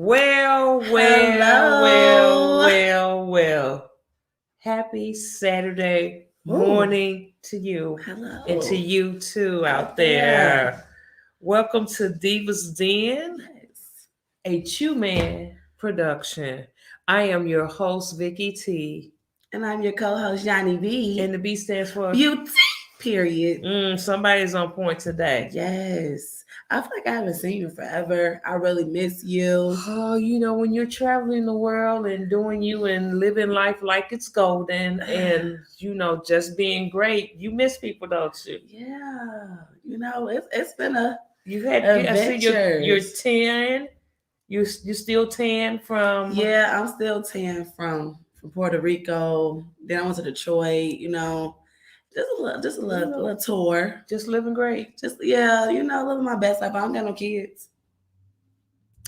Well. Happy Saturday morning to you. Hello. And to you too out there. Welcome to Divas Den, Yes. a two-man production. I am your host, Vicky T. And I'm your co-host, Johnny B. And the B stands for Beauty, period. Somebody's on point today. Yes. I feel like I haven't seen you forever. I really miss you. Oh, when you're traveling the world and doing you and living life like it's golden and, just being great, you miss people, don't you? Yeah. It's been a You had I see you're 10. You still tan from? Yeah, I'm still tan from Puerto Rico. Then I went to Detroit, just a little tour. Just living great. Living my best life. I don't got no kids.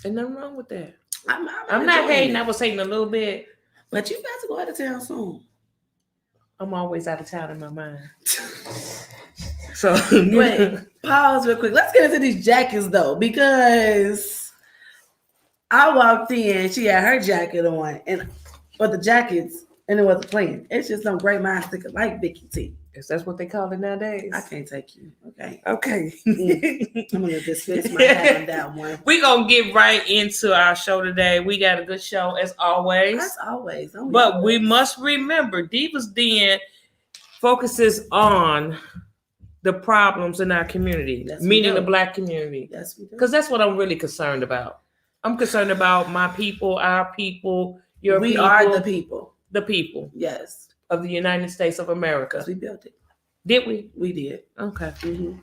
Ain't nothing wrong with that. I'm not hating. I was hating a little bit. But you got to go out of town soon. I'm always out of town in my mind. So wait, pause real quick. Let's get into these jackets though, because I walked in, she had her jacket on, but the jackets, and it wasn't playing. It's just some great mind sticker like Vicky T. Is that what they call it nowadays? I can't take you. Okay. I'm gonna dismiss my hat on that one. We're gonna get right into our show today. We got a good show as always. As always. But we must remember Divas Den focuses on the problems in our community, meaning the Black community. Yes, we do. Because that's what I'm really concerned about. I'm concerned about my people, our people, your people. We are the people. The people. Yes. Of the United States of America. We built it. Did we? We did. Okay. Mm-hmm.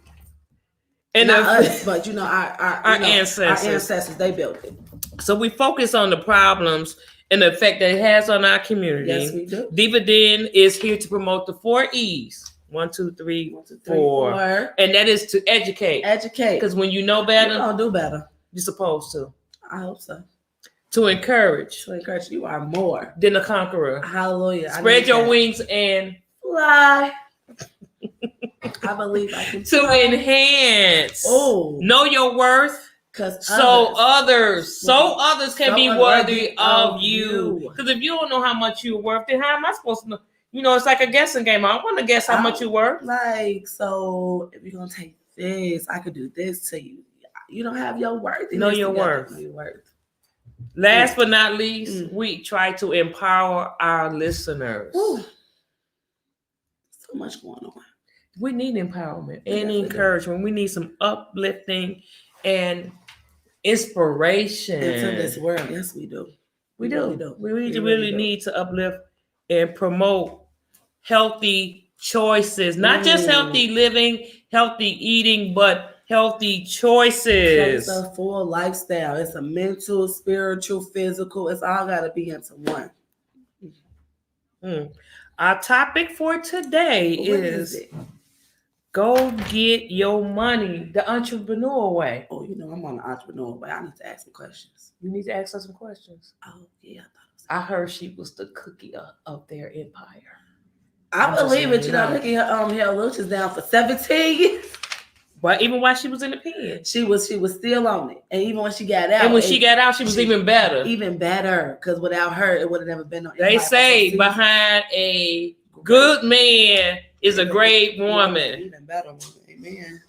And not us, but our ancestors. Our ancestors, they built it. So we focus on the problems and the effect that it has on our community. Yes, we do. Diva Den is here to promote the 4 E's. 1, 2, 3, 4. And that is to educate. Educate. Because when you know better, you're gonna do better. You're supposed to. I hope so. To encourage. You are more than a conqueror. Hallelujah. Spread your wings and fly. I believe I can. To enhance. Oh. Know your worth. So others can be worthy of you. Because if you don't know how much you're worth, then how am I supposed to know? It's like a guessing game. I want to guess how much you're worth. So if you're going to take this, I could do this to you. You don't have your worth. Know your worth. Last but not least, we try to empower our listeners. Ooh. So much going on. We need empowerment and encouragement. We need some uplifting and inspiration into this world. Yes, we do. We really need to uplift and promote healthy choices, not just healthy living, healthy eating, but healthy choices. It's a full lifestyle. It's a mental, spiritual, physical. It's all got to be into one. Our topic for today is go get your money the entrepreneur way. Oh, I'm on the entrepreneur way. I need to ask some questions. You need to ask her some questions. Oh, yeah. I heard she was the cookie of their empire. I believe it. Cookie her Lucia's down for 17 years. But even while she was in the pen, she was still on it, and even when she got out, she was even better. Even better, because without her, it would have never been. They say behind a good man is a great woman. Even better woman. Amen.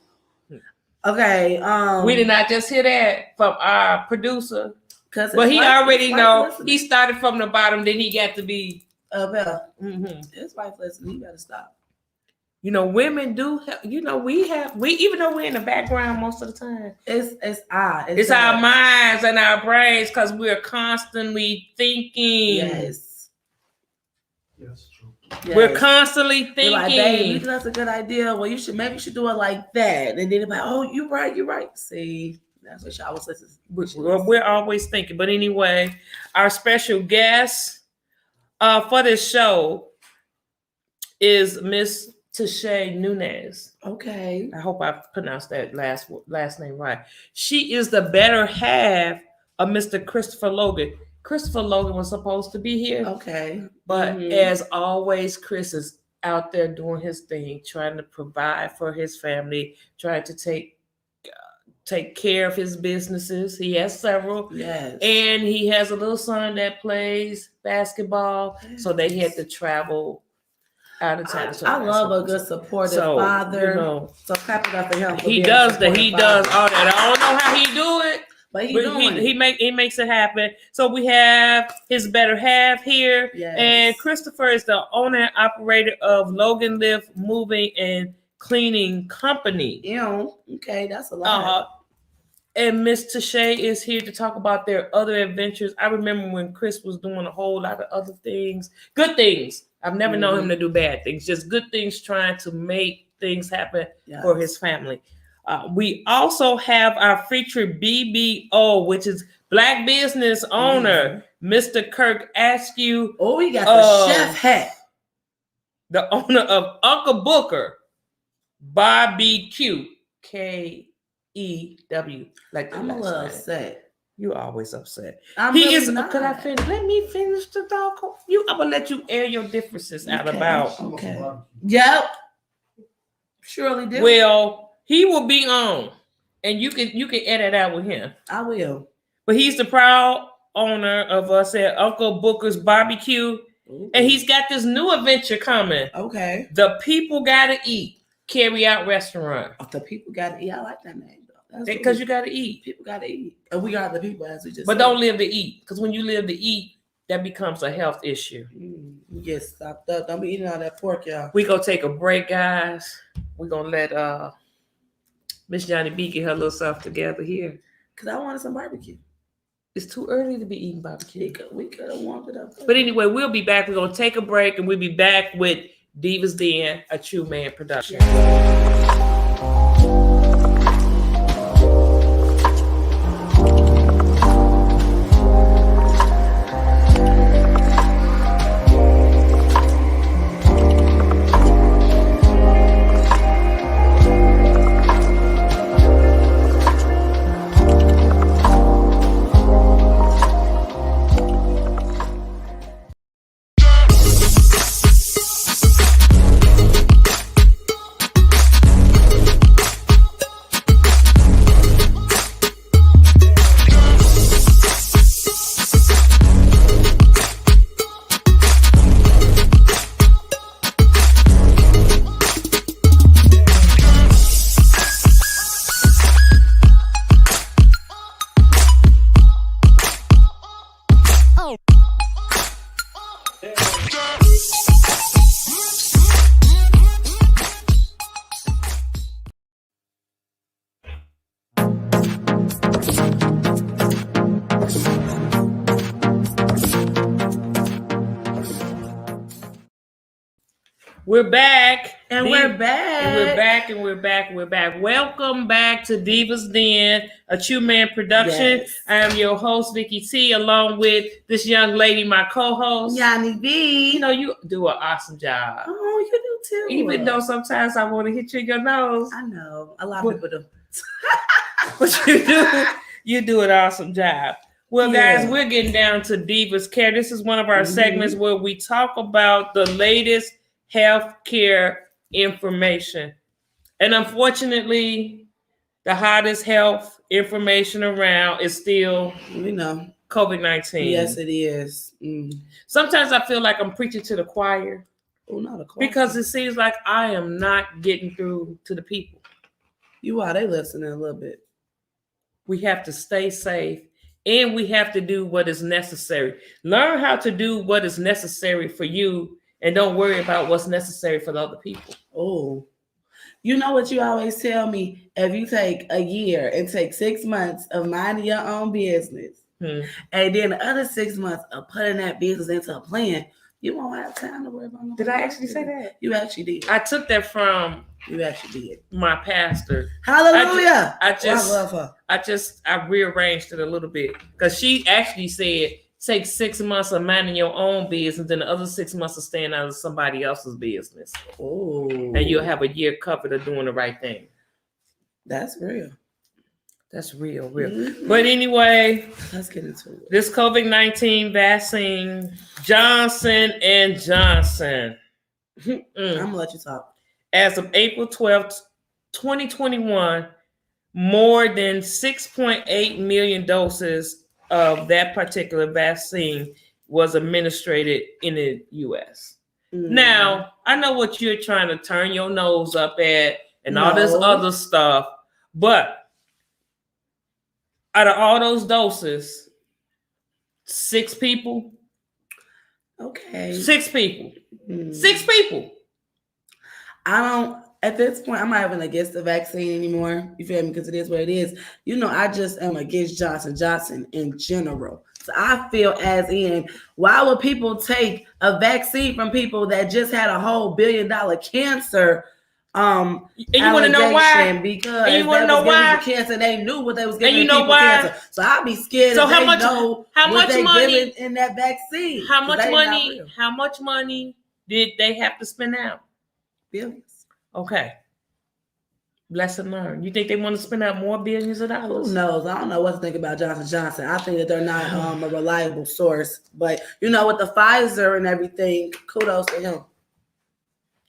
Okay. We did not just hear that from our producer, but he already know. He started from the bottom, then he got to be up here. His wife listen. He better stop. Women do. We even though we're in the background most of the time. It's our minds and our brains because we're constantly thinking. Yes. Yes, true. Yes. We're constantly thinking. We're like, babe, that's a good idea. Well, maybe you should do it like that. And then it's like, oh, you're right. See, that's what y'all was listening. We're always thinking. But anyway, our special guest for this show is Miss Tashay Nunez. Okay. I hope I pronounced that last name right. She is the better half of Mr. Christopher Logan. Christopher Logan was supposed to be here. Okay. But as always, Chris is out there doing his thing, trying to provide for his family, trying to take take care of his businesses. He has several. Yes. And he has a little son that plays basketball. Yes. So they had to travel out of town. I love a good supportive father. You know, so clap it up for him. He does that. He does all that. I don't know how he do it. But he makes it happen. So we have his better half here. Yes. And Christopher is the owner and operator of Logan Lift Moving and Cleaning Company. Okay, that's a lot. And Miss Tashay is here to talk about their other adventures. I remember when Chris was doing a whole lot of other things, good things. I've never known him to do bad things, just good things, trying to make things happen for his family. We also have our featured BBO, which is Black Business Owner, Mr. Kirk Askew. Oh, he got the chef hat. The owner of Uncle Booker Barbecue, KEW. Like I'm a little upset. You always upset. Not. Could I finish? Let me finish the dog. I'm gonna let you air your differences out about. Okay. Yep. Surely do. Well. He will be on, and you can edit out with him. I will. But he's the proud owner of us at Uncle Booker's Barbecue, and he's got this new adventure coming. Okay. The People Gotta Eat carry out restaurant. The People Gotta Eat. I like that name though. Because you gotta eat. People gotta eat, and we are the people, as we just. But said. don't live to eat, because when you live to eat, that becomes a health issue. Yes, stop that. Don't be eating all that pork, y'all. We gonna take a break, guys. We're gonna let Miss Johnny B get her little stuff together here. Because I wanted some barbecue. It's too early to be eating barbecue. We could have warmed it up. But anyway, we'll be back. We're going to take a break, and we'll be back with Divas Den, a True Man production. We're back. And we're back. And we're back. And we're back. We're back. Welcome back to Divas Den, a True Man production. Yes. I am your host, Vicky T, along with this young lady, my co-host. Yanni B. You know, you do an awesome job. Oh, you do too. Even though sometimes I want to hit you in your nose. I know. A lot of people do. But you do an awesome job. Well, guys, we're getting down to Divas Care. This is one of our segments where we talk about the latest healthcare information. And unfortunately, the hottest health information around is still, COVID-19. Yes, it is. Sometimes I feel like I'm preaching to the choir. Oh, not a choir. Because it seems like I am not getting through to the people. You are. They listening a little bit. We have to stay safe, and we have to do what is necessary. Learn how to do what is necessary for you, and don't worry about what's necessary for the other people. Oh, you know what you always tell me? If you take a year and take 6 months of minding your own business, and then the other 6 months of putting that business into a plan, you won't have time to worry about nobody. Did I actually say that? You actually did. I took that from You actually did. my pastor. Hallelujah. I rearranged it a little bit because she actually said take 6 months of minding your own business, and the other 6 months of staying out of somebody else's business. Oh, and you'll have a year covered of doing the right thing. That's real. That's real. But anyway, let's get into it. This COVID-19 vaccine, Johnson & Johnson. I'm gonna let you talk. As of April 12th, 2021, more than 6.8 million doses of that particular vaccine was administered in the U.S. Now, I know what you're trying to turn your nose up at and all this other stuff, but out of all those doses, 6 people. Okay. 6 people. 6 people. At this point, I'm not even against the vaccine anymore. You feel me? Because it is what it is. I just am against Johnson & Johnson in general. So I feel as in, why would people take a vaccine from people that just had a whole $1 billion cancer? And you want to know why? Because you want to know why? Cancer, they knew what they was giving people why? cancer. So I'd be scared. So how much money in that vaccine? How much money did they have to spend out? Billions. Okay. Lesson learned. You think they want to spend out more billions of dollars? Who knows? I don't know what to think about Johnson & Johnson. I think that they're not a reliable source. But, with the Pfizer and everything, kudos to him.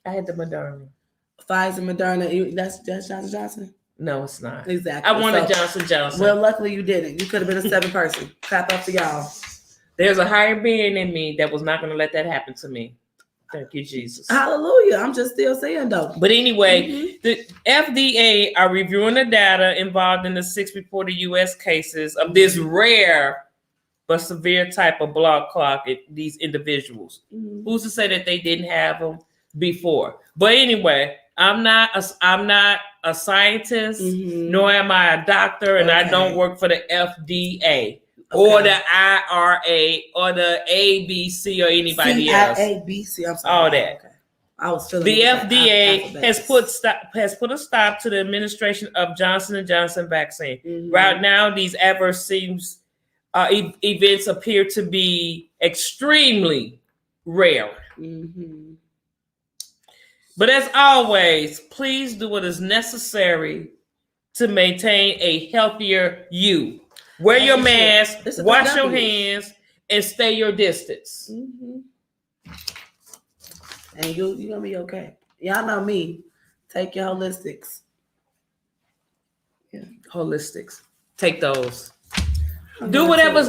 I had the Moderna. Pfizer, Moderna, that's Johnson & Johnson? No, it's not. Exactly. I wanted Johnson & Johnson. Well, luckily you didn't. You could have been a 7 person. Clap up to y'all. There's a higher being in me that was not going to let that happen to me. Thank you, Jesus. Hallelujah. I'm just still saying, though. But anyway, the FDA are reviewing the data involved in the 6 reported U.S. cases of this rare but severe type of blood clot in these individuals. Who's to say that they didn't have them before? But anyway, I'm not a scientist, nor am I a doctor, and I don't work for the FDA. Or the IRA or the ABC or anybody else. ABC, I'm sorry. All that. Okay. I was feeling the FDA has put a stop to the administration of Johnson & Johnson vaccine. Right now, these adverse events appear to be extremely rare. But as always, please do what is necessary to maintain a healthier you. Wear your mask, wash your hands, and stay your distance. And you're going to be okay. Y'all know me. Take your holistics. Yeah. Holistics. Take those. Do whatever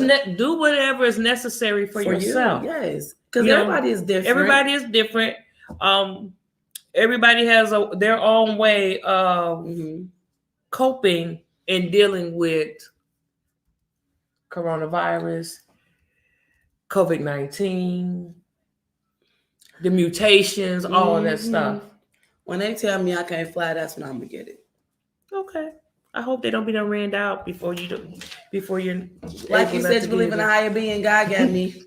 is necessary for yourself. Yes. Because everybody is different. Everybody is different. Everybody has their own way of coping and dealing with coronavirus, COVID-19, the mutations, all that stuff. When they tell me I can't fly, that's when I'm gonna get it. Okay. I hope they don't be done ran out before you're like you said, you believe in a higher being. God got me.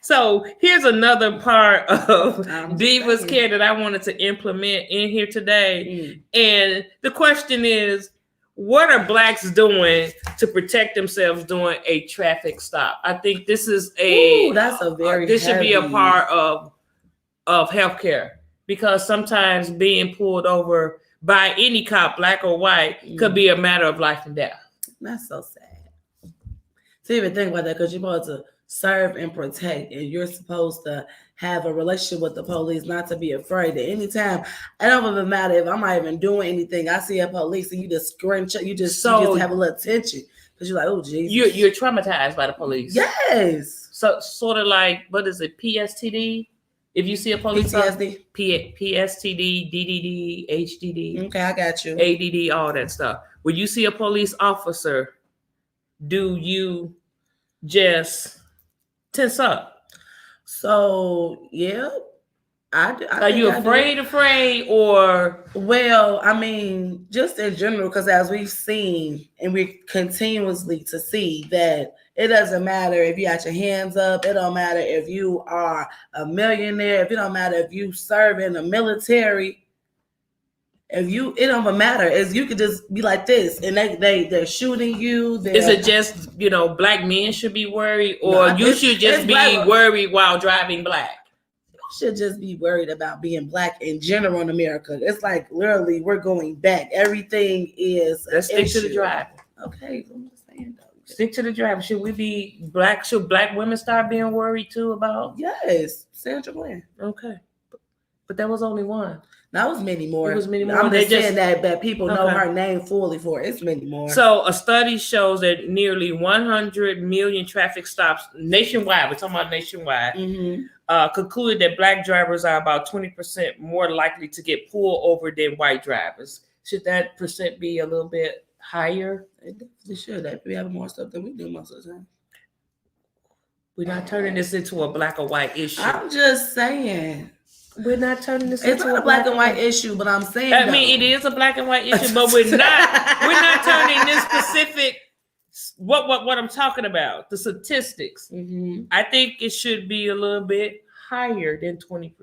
So here's another part of Divas Care that I wanted to implement in here today. And the question is, what are Blacks doing to protect themselves during a traffic stop? I think this is should be a part of healthcare, because sometimes being pulled over by any cop, black or white, could be a matter of life and death. That's so sad. To even think about that, because you're supposed to serve and protect, and you're supposed to have a relationship with the police, not to be afraid that anytime, it don't even matter if I'm not even doing anything, I see a police and you just scrunch up, you just have a little tension because you're like, oh Jesus. You're traumatized by the police. Yes. So sort of like, what is it, PSTD? If you see a police officer, PSTD, DDD, HDD. Okay, I got you. ADD, all that stuff. When you see a police officer, do you just tense up? So yeah, Are you afraid, or? Well, I mean, just in general, because as we've seen, and we continuously to see that it doesn't matter if you got your hands up. It don't matter if you are a millionaire. If it don't matter if you serve in the military. It don't even matter. You could just be like this, and they're shooting you. Is it just Black men should be worried, or you should just be worried while driving black? You should just be worried about being Black in general in America. It's like literally we're going back. Everything is. Let's stick to the driving. Okay, I'm just saying though. Stick to the driving. Should we be black? Should Black women start being worried too about? Yes, Sandra Bland. Okay, but there was only one. That was many more. It was many more. I'm just saying that people know her name fully for it. It's many more. So a study shows that nearly 100 million traffic stops nationwide, we're talking about nationwide, concluded that black drivers are about 20% more likely to get pulled over than white drivers. Should that percent be a little bit higher? It definitely should. We have more stuff than we do most of the time. We're not turning this into a black or white issue. I'm just saying. We're not turning this into a black and white issue, but I'm saying I mean it is a black and white issue, but we're not turning this specific what I'm talking about, the statistics. I think it should be a little bit higher than 20%.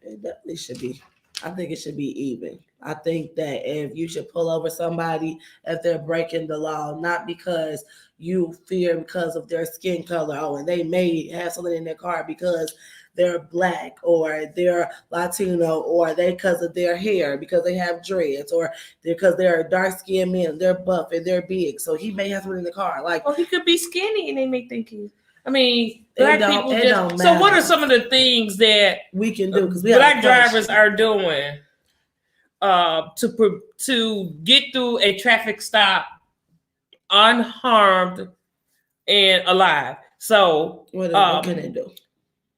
It definitely should be. I think it should be even. I think that if you should pull over somebody if they're breaking the law, not because you fear because of their skin color, and they may have something in their car because they're black or they're Latino or they because of their hair, because they have dreads, or because they're dark-skinned men, they're buff and they're big. So he may have something in the car. Like, he could be skinny and they may think he's. I mean, black people just. So what are some of the things that we can do? Because black drivers are doing to get through a traffic stop unharmed and alive? So what can they do?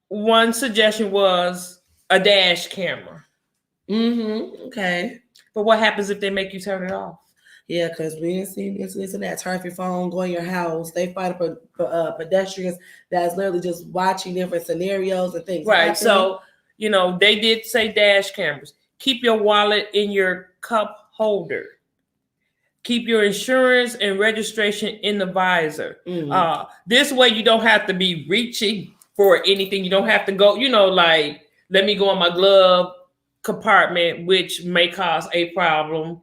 One suggestion was a dash camera. Okay. But what happens if they make you turn it off? Yeah, because we ain't seen incidents in that. Turn off your phone, go in your house. They find pedestrians that's literally just watching different scenarios and things. Right. So, they did say dash cameras. Keep your wallet in your cup holder. Keep your insurance and registration in the visor. This way you don't have to be reaching for anything. You don't have to go, like, let me go in my glove compartment, which may cause a problem.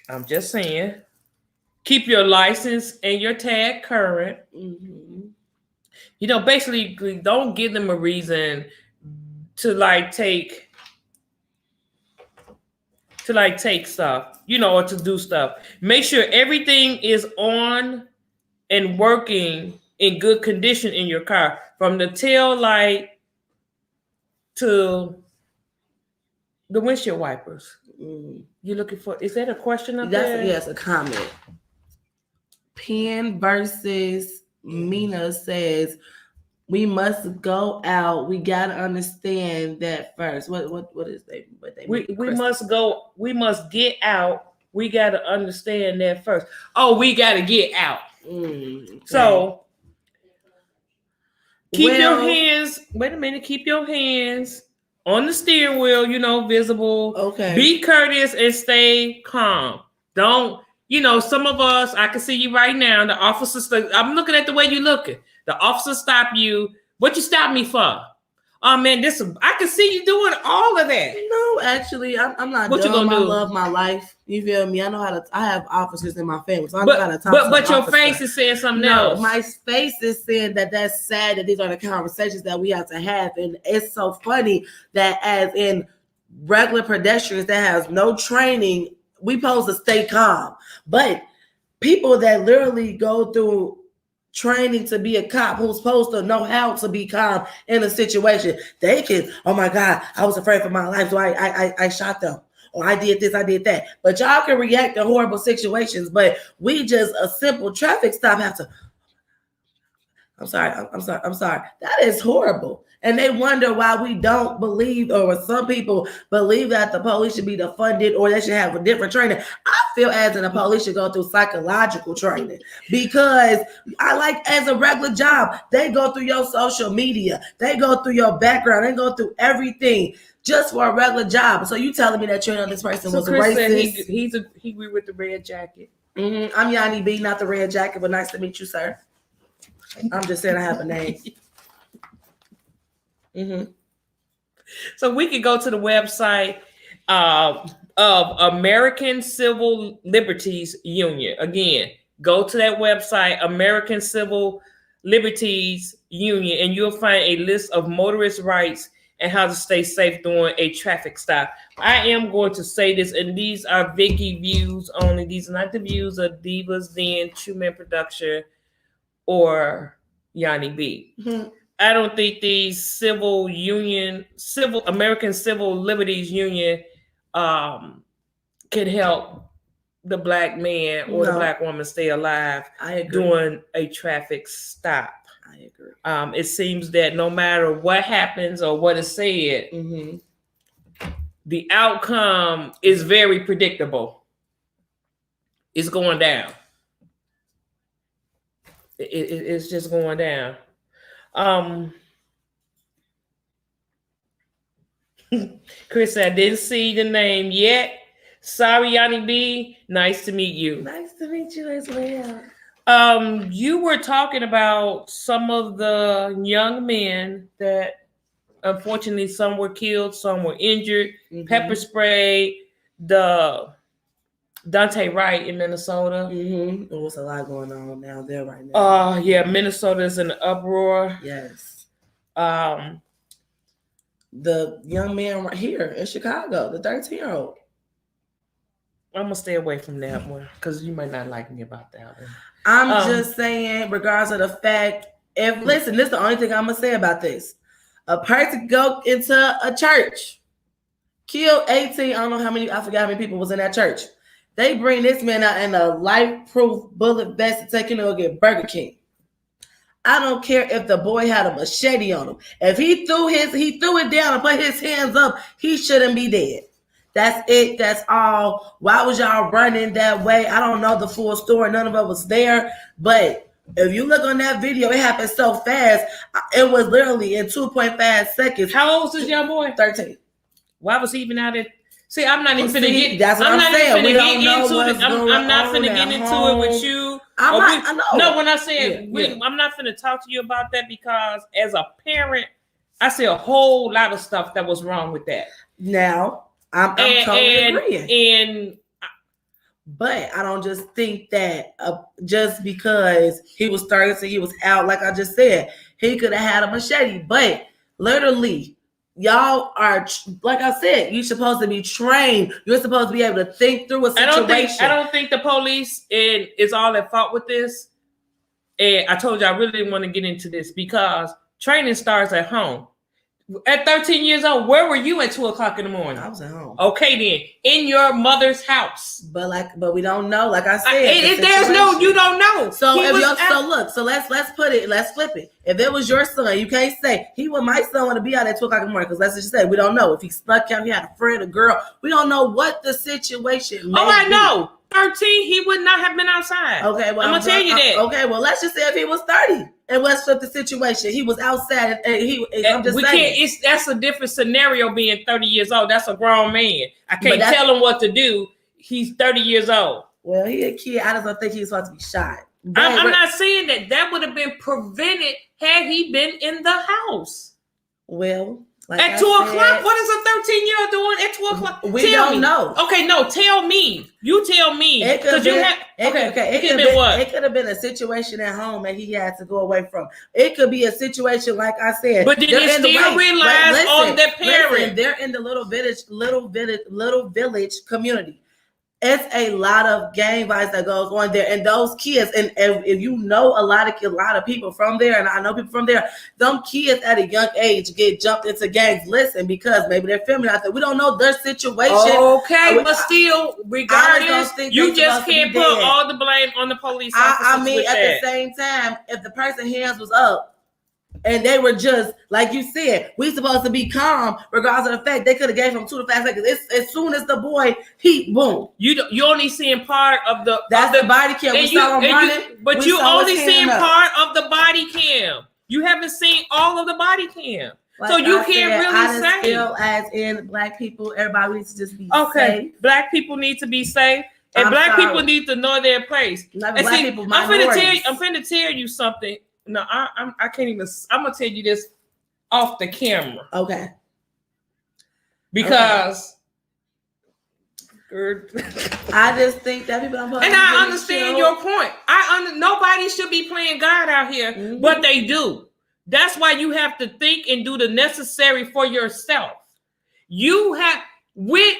I'm just saying. Keep your license and your tag current. Basically, don't give them a reason to take stuff, or to do stuff. Make sure everything is on and working in good condition in your car, from the tail light to the windshield wipers. You're looking for, is that a question up there? Yes, a comment. Penn versus Mina says, we must go out. We gotta understand that first. What is they? We must get out. We gotta understand that first. Oh, we gotta get out. Okay. So keep your hands. Wait a minute. Keep your hands on the steering wheel. Visible. Okay. Be courteous and stay calm. Don't. Some of us. I can see you right now. The officer. I'm looking at the way you're looking. The officer stop you. What you stop me for? Oh man, I can see you doing all of that. No, actually, I'm not. What you gonna do? I love my life. You feel me? I know how to. I have officers in my family, so I know how to talk. But your face is saying something else. My face is saying that's sad that these are the conversations that we have to have, and it's so funny that as in regular pedestrians that has no training, we supposed to stay calm, but people that literally go through training to be a cop who's supposed to know how to be calm in a situation, they can, oh my God, I was afraid for my life, so I shot them, or I did this, I did that. But y'all can react to horrible situations, but we just, a simple traffic stop have to, I'm sorry. That is horrible. And they wonder why we don't believe, or some people believe that the police should be defunded or they should have a different training. I feel as in the police should go through psychological training, because as a regular job, they go through your social media, they go through your background, they go through everything just for a regular job. So you telling me that you know this person was Chris racist? He agree with the red jacket. I'm Yanni B, not the red jacket, but nice to meet you, sir. I'm just saying I have a name. So we could go to the website of American Civil Liberties Union. Again, go to that website, American Civil Liberties Union, and you'll find a list of motorist rights and how to stay safe during a traffic stop. I am going to say this, and these are Vicky views only. These are not the views of Divas Den, True Man Production, or Yanni B. I don't think the American Civil Liberties Union could help the black man or the black woman stay alive during a traffic stop. I agree. It seems that no matter what happens or what is said, the outcome is very predictable. It's going down. It's just going down. Chris said, I didn't see the name yet. Sorry, Yanni B. Nice to meet you. Nice to meet you as well. You were talking about some of the young men that unfortunately some were killed, some were injured, pepper spray, the Dante Wright in Minnesota. There was a lot going on down there right now. Yeah, Minnesota's in an uproar. Yes. The young man right here in Chicago, the 13-year-old. I'm gonna stay away from that one because you might not like me about that one. I'm just saying, regardless of the fact, listen, this is the only thing I'm gonna say about this. A person go into a church, kill 18. I don't know how many. I forgot how many people was in that church. They bring this man out in a life-proof bullet vest to take him to get Burger King. I don't care if the boy had a machete on him. If he threw it down and put his hands up, he shouldn't be dead. That's it. That's all. Why was y'all running that way? I don't know the full story. None of it was there. But if you look on that video, it happened so fast. It was literally in 2.5 seconds. How old is this young boy? 13. Why was he even out there? See, I'm not even finna get. That's what I'm saying. We don't know what's going I'm not finna get into it with you. I know. No, when I said I'm not finna talk to you about that because as a parent, I see a whole lot of stuff that was wrong with that. Now, I'm totally agreeing. But I don't just think that just because he was 30, he was out, like I just said, he could have had a machete. But literally, y'all are, like I said, you're supposed to be trained. You're supposed to be able to think through a situation. I don't think the police is all at fault with this. And I told you I really didn't want to get into this because training starts at home. At 13 years old, where were you at 2:00 in the morning? I was at home. Okay, then in your mother's house. But we don't know. Like I said, you don't know. So let's flip it. If it was your son, you can't say my son want to be out at 2:00 in the morning because let's just say we don't know if he stuck out, he had a friend, a girl. We don't know what the situation. I know. 13, he would not have been outside. Okay, well, I'm gonna tell you that. Okay, well, let's just say if he was 30. And let's flip the situation. He was outside, and I'm just saying. That's a different scenario. Being 30 years old, that's a grown man. I can't tell him what to do. He's 30 years old. Well, he a kid. I just don't think he was supposed to be shot. I'm not saying that would have been prevented had he been in the house. Well, like at 2:00, what is a 13-year-old doing at 2:00? We don't know. Okay, no, tell me. You tell me. It could have been a situation at home that he had to go away from. It could be a situation, like I said. But did it still relies on the parent? Listen, they're in the little village community. It's a lot of gang violence that goes on there, and those kids, and if you know a lot of people from there, and I know people from there, them kids at a young age get jumped into gangs. Listen, because maybe they're filming out there. We don't know their situation. Okay, but still, regardless, you just can't put all the blame on the police officers. I mean, at the same time, if the person's hands was up, and they were just, like you said, we supposed to be calm, regardless of the fact they could have gave him 2 to 5 seconds. As soon as the boy, boom. You only seeing part of the. That's the body cam. We saw him running. But you only seeing part of the body cam. You haven't seen all of the body cam. Like so you can't really say. I feel as in black people, everybody needs to just be safe. Black people need to be safe. And people need to know their place. I'm finna tell you something. No, I can't even. I'm gonna tell you this off the camera. Okay. Because I just think that people don't. And I understand your point. Nobody should be playing God out here, but they do. That's why you have to think and do the necessary for yourself. You have how can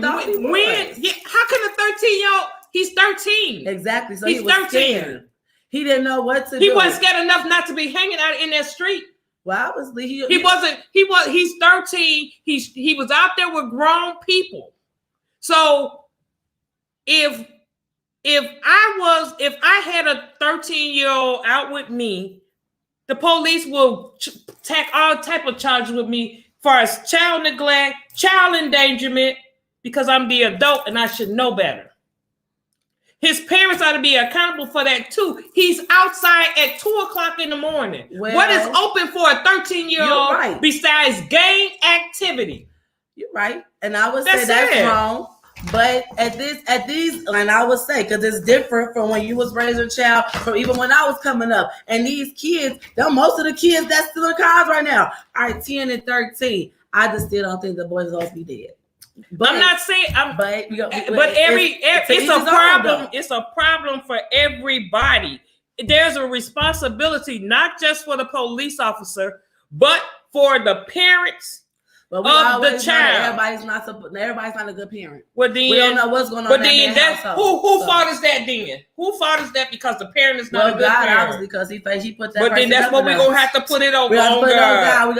a 13-year-old? He's 13. Exactly. So he's he was 13. scared. He didn't know what to do. He wasn't scared enough not to be hanging out in that street. Well, obviously He's 13. He was out there with grown people. So if I had a 13-year-old out with me, the police will tack all type of charges with me far as child neglect, child endangerment, because I'm the adult and I should know better. His parents ought to be accountable for that too. He's outside at 2:00 in the morning. Well, what is open for a 13-year-old right. besides gang activity? You're right. And I would say that's wrong. But at these, and I would say, because it's different from when you was raising a child, from even when I was coming up. And these kids, most of the kids that's still in cars right now are 10 and 13. I just still don't think the boys will be dead. But I'm not saying it's a problem. It's a problem for everybody. There's a responsibility not just for the police officer, but for the parents of the child. Everybody's not a good parent. Well, then, we don't know what's going on. But then who fault is that then? Who fault is that because the parent is not a good parent? Obviously, because he put that. But then that's what we're gonna have to put it over. We're gonna pray about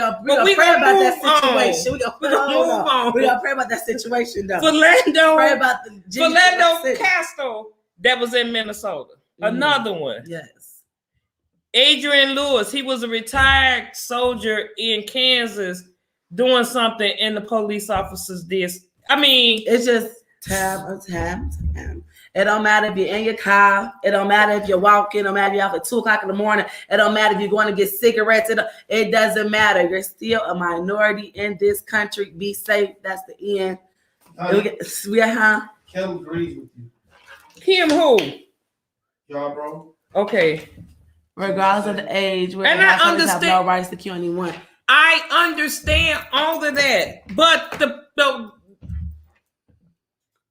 that situation. We're gonna pray about that situation though. Philando Castro that was in Minnesota. Another one. Yes. Adrian Lewis, he was a retired soldier in Kansas doing something, and the police officers did. I mean, it's just time. It don't matter if you're in your car. It don't matter if you're walking. It don't matter if you're out at 2:00 in the morning. It don't matter if you're going to get cigarettes. It doesn't matter. You're still a minority in this country. Be safe. That's the end. Kim agrees with you. Kim who? Y'all, bro. Okay. Regardless of the age, and I understand have no rights to kill anyone. I understand all of that, but the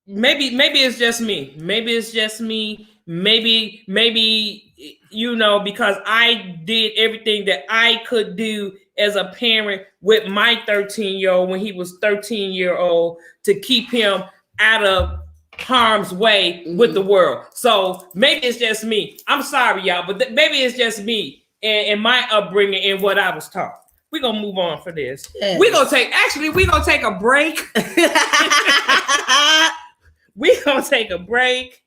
maybe it's just me. Maybe it's just me. Maybe because I did everything that I could do as a parent with my 13-year-old when he was 13-year-old to keep him out of harm's way with the world. So maybe it's just me. I'm sorry, y'all, but maybe it's just me and my upbringing and what I was taught. We're gonna move on for this. Yes. We're gonna take a break. We're gonna take a break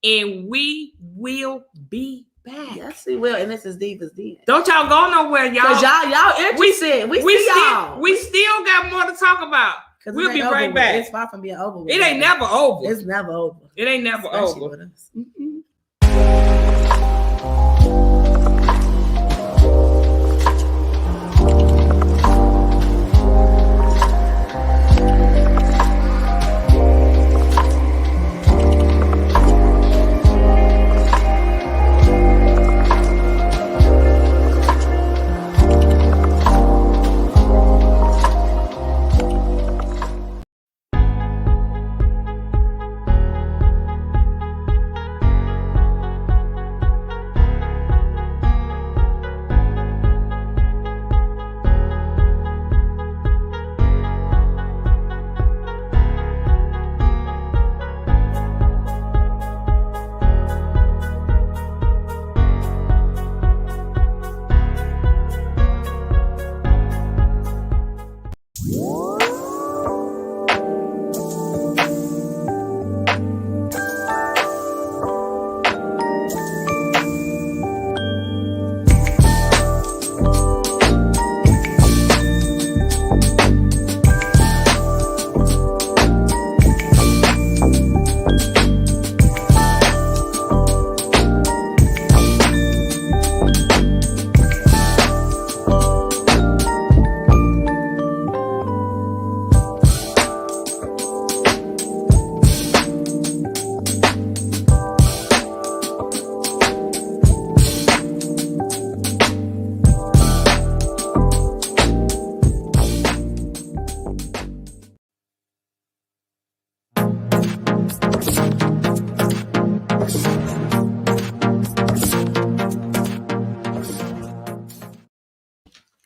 and we will be back. Yes, we will. And this is deep as deep. Don't y'all go nowhere, y'all. Cause y'all interested. We still got more to talk about. We'll be right back. It's far from being over. It ain't never over. It's never over. It ain't never over.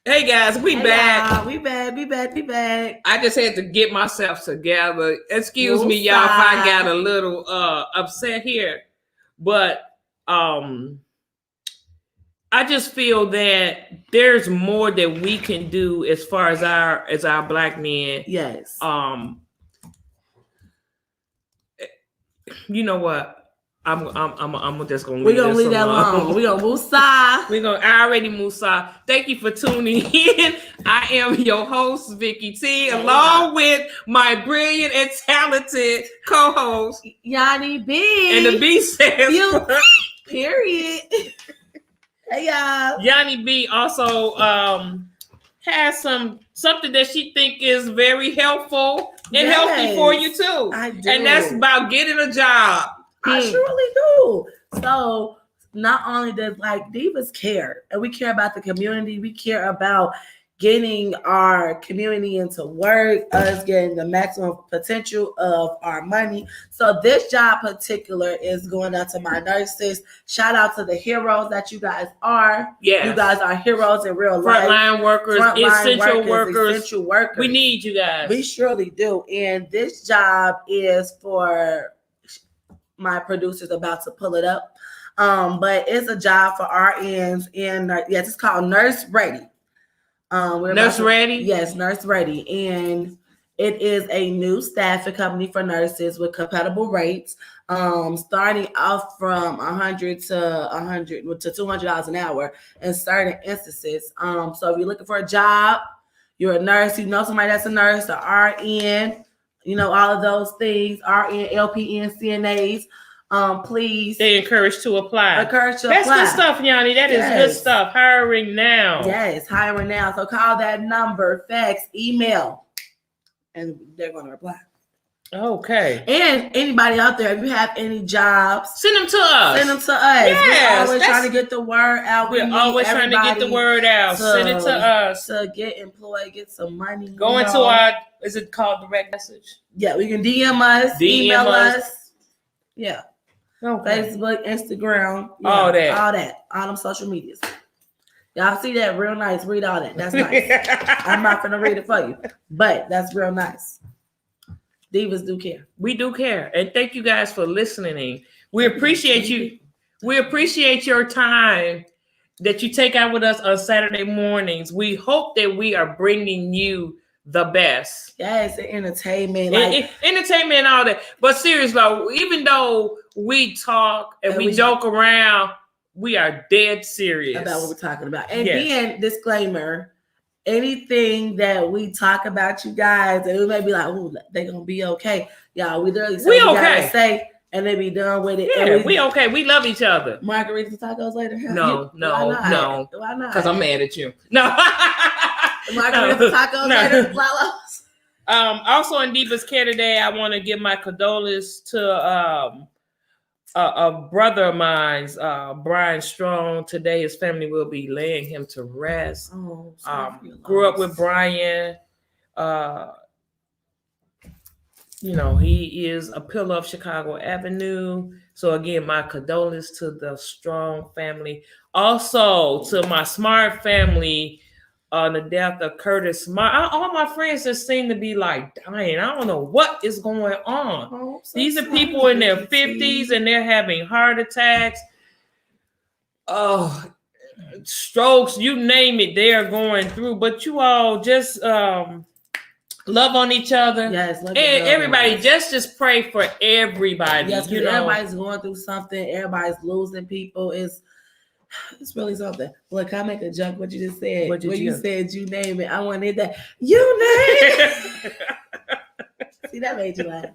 Hey guys, we back. We back. I just had to get myself together. Excuse me, y'all, if I got a little upset here. But I just feel that there's more that we can do as far as our black men. Yes. You know what? I'm just gonna We're gonna leave that alone. We're gonna Musa. I already Musa. Thank you for tuning in. I am your host, Vicky T, along with my brilliant and talented co-host, Yanni B. And the B says period. Hey y'all. Yanni B also has something that she think is very helpful and healthy for you too. I do. And that's about getting a job. I surely do. So not only does Divas care, and we care about the community, we care about getting our community into work, us getting the maximum potential of our money. So this job particular is going out to my nurses. Shout out to the heroes that you guys are. Yeah, you guys are heroes in real life. Frontline workers, essential workers. We need you guys. We surely do. And this job is for my producer's about to pull it up. But it's a job for RNs and yes, it's called Nurse Ready. Nurse Ready? Yes, Nurse Ready. And it is a new staffing company for nurses with compatible rates, starting off from $100 to $200 an hour in certain instances. So if you're looking for a job, you're a nurse, you know somebody that's a nurse, or RN, you know, all of those things, RN, LPN, CNAs, please. They encourage to apply. That's good stuff, Yanni. That is good stuff. Hiring now. Yes, hiring now. So call that number, fax, email, and they're going to reply. Okay. And anybody out there, if you have any jobs, send them to us. Yes, we're always trying to get the word out. We're always trying to get the word out. Send it to us. To get employed, get some money. Go into our, is it called direct message? Yeah, we can DM us, email us. Yeah. Okay. Facebook, Instagram. All them social medias. Y'all see that? Real nice. Read all that. That's nice. I'm not going to read it for you, but that's real nice. Divas do care. We do care. And thank you guys for listening. We appreciate you. We appreciate your time that you take out with us on Saturday mornings. We hope that we are bringing you the best. Yes, entertainment. Entertainment and all that. But seriously, even though we talk and we joke around, we are dead serious about what we're talking about. And then, disclaimer, anything that we talk about, you guys, and we may be like, oh, they're going to be okay. Y'all, we literally say we gotta say, and they be done with it. Yeah, we okay. We love each other. Margaritas and tacos later? No. Why not? Because I'm mad at you. No. Margaritas and tacos later, Lalos. Also in Divas Care today, I want to give my condolences to a brother of mine's, Brian Strong. Today, his family will be laying him to rest. Grew up with Brian. You know, he is a pillar of Chicago Avenue. So again, my condolences to the Strong family. Also to my Smart family on the death of Curtis Smart. All my friends just seem to be like dying. I don't know what is going on. These are people in their 50s and they're having heart attacks. Strokes, you name it, they are going through. But you all just love on each other. Yes, and everybody just pray for everybody. Yes, you know, everybody's going through something. Everybody's losing people. It's really something. Look, can I make a joke? What you just said? You said you name it. I wanted that. You name it. See, that made you laugh.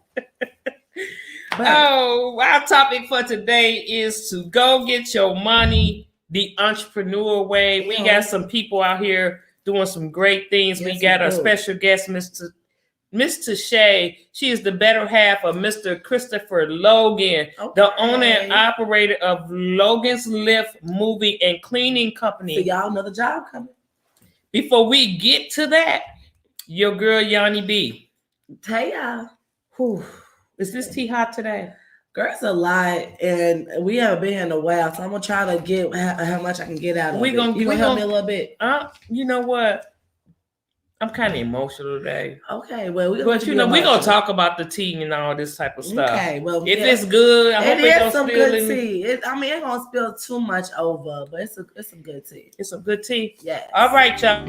But, our topic for today is to go get your money the entrepreneur way. We got some people out here doing some great things. Yes, we got a special guest, Mr. Shay. She is the better half of Mr. Christopher Logan, the owner and operator of Logan's Lift Moving and Cleaning Company. So y'all know the job coming. Before we get to that, your girl Yanni B. Hey y'all. Whew. Is this tea hot today? Girl, it's a lot, and we haven't been here in a while, so I'm gonna try to get how much I can get out of it. You gonna help me a little bit? You know what? I'm kind of emotional today. Okay, well, we're gonna talk about the tea and all this type of stuff. Okay, well, if it's good, I hope it don't some spill good tea. It ain't gonna spill too much over, but it's some good tea. It's some good tea. Yeah. All right, y'all.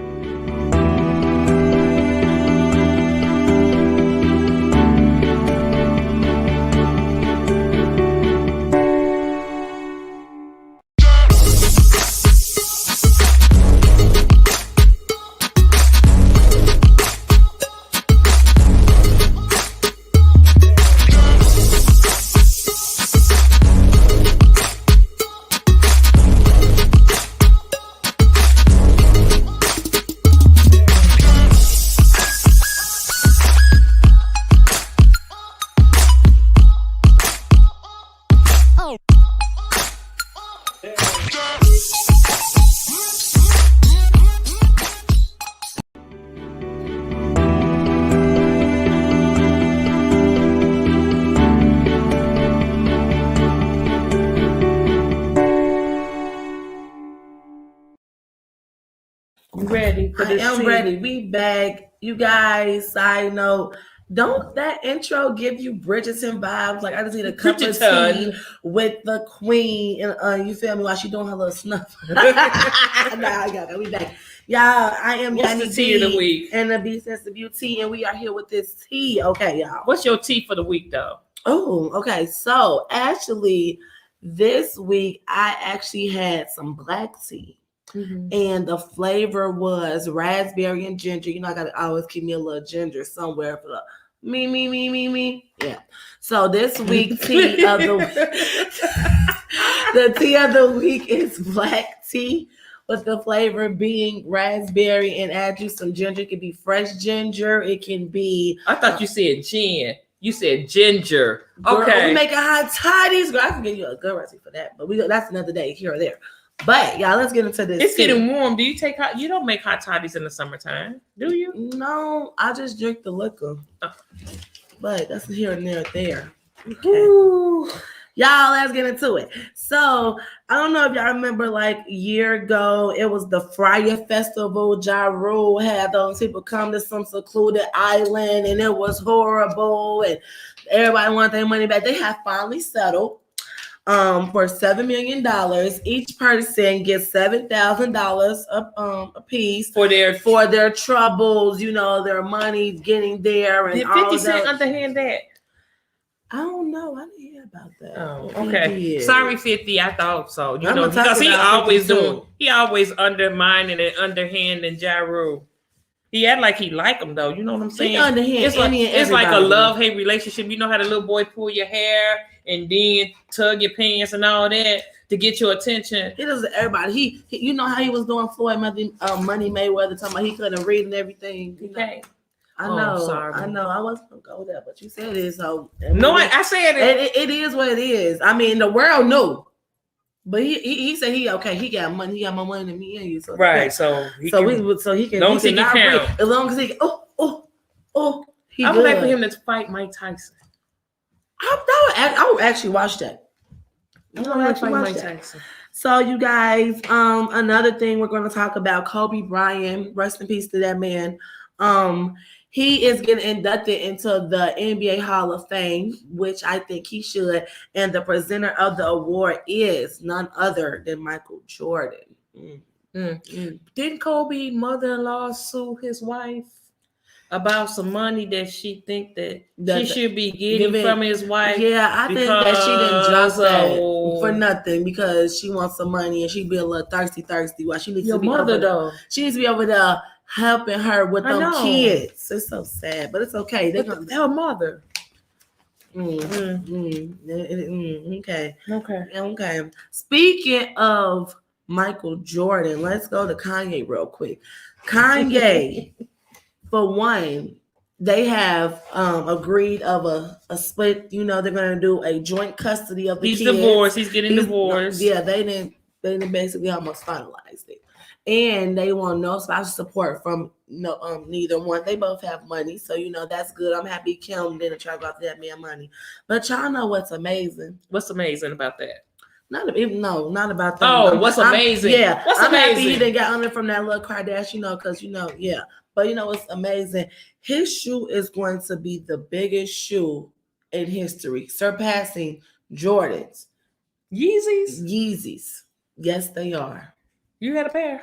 Ready for this? I am ready. We back, you guys. Side note: don't that intro give you Bridgerton vibes? Like I just need a cup of tea with the queen, and you feel me while she doing her little snuff. Nah, we back, y'all. I am What's the tea of the week? And the B says the beauty, and we are here with this tea. Okay, y'all. What's your tea for the week, though? Oh, okay. So actually, this week I actually had some black tea. Mm-hmm. And the flavor was raspberry and ginger. You know, I gotta always keep me a little ginger somewhere for the me. Yeah. So this week tea of the tea of the week is black tea with the flavor being raspberry and add you some ginger. It can be fresh ginger. It can be. I thought you said gin. You said ginger. Girl, okay. We making hot toddies. Girl, I can give you a good recipe for that, but that's another day here or there. But y'all, let's get into this. It's getting warm. Do you take hot? You don't make hot toddies in the summertime, do you? No, I just drink the liquor. Oh. But that's here and there. Okay. Ooh. Y'all, let's get into it. So I don't know if y'all remember, like a year ago, it was the Friar Festival. Ja Rule had those people come to some secluded island, and it was horrible, and everybody wanted their money back. They have finally settled. For $7 million, each person gets $7,000 a piece for their troubles. You know, their money getting there, and did 50 Cent underhand that? I don't know. I didn't hear about that. Oh, okay. Sorry, 50. I thought so. You know, because he always undermining and underhanding Ja Rule. He act like he like him though. You know what I'm saying? It's like a love-hate relationship. You know how the little boy pull your hair and then tug your pants and all that to get your attention. He does everybody. He you know how he was doing Floyd Money Mayweather talking about he couldn't read and everything. You know? Okay. I know. I wasn't gonna go there, but you said it. So I said it. It is what it is. I mean, the world knew. But he said he got money. He got more money than me and you. So right. So he can. As long as he can. I would like for him to fight Mike Tyson. I would actually watch that. So you guys, another thing we're going to talk about: Kobe Bryant. Rest in peace to that man. He is getting inducted into the NBA Hall of Fame, which I think he should. And the presenter of the award is none other than Michael Jordan. Didn't Kobe's mother-in-law sue his wife about some money that she think that she should be getting from his wife? Yeah, I think that she didn't drop that for nothing because she wants some money and she be a little thirsty while she needs to be over there. She needs to be over there helping her with them kids. It's so sad, but it's okay. Her mother. Okay. Speaking of Michael Jordan, let's go to Kanye real quick. Kanye, for one, they have agreed of a split. You know, they're going to do a joint custody of the kids. He's divorced. He's getting divorced. Yeah, they didn't basically almost finalized it. And they want no spousal support from neither one. They both have money, so you know that's good. I'm happy Kim didn't try to go after that man money. But y'all know what's amazing? What's amazing about that? Not about that. Oh, what's amazing? Yeah, what's I'm amazing? happy he didn't get under from that little Kardashian, because yeah. But what's amazing? His shoe is going to be the biggest shoe in history, surpassing Jordan's. Yeezys. Yes, they are. You had a pair?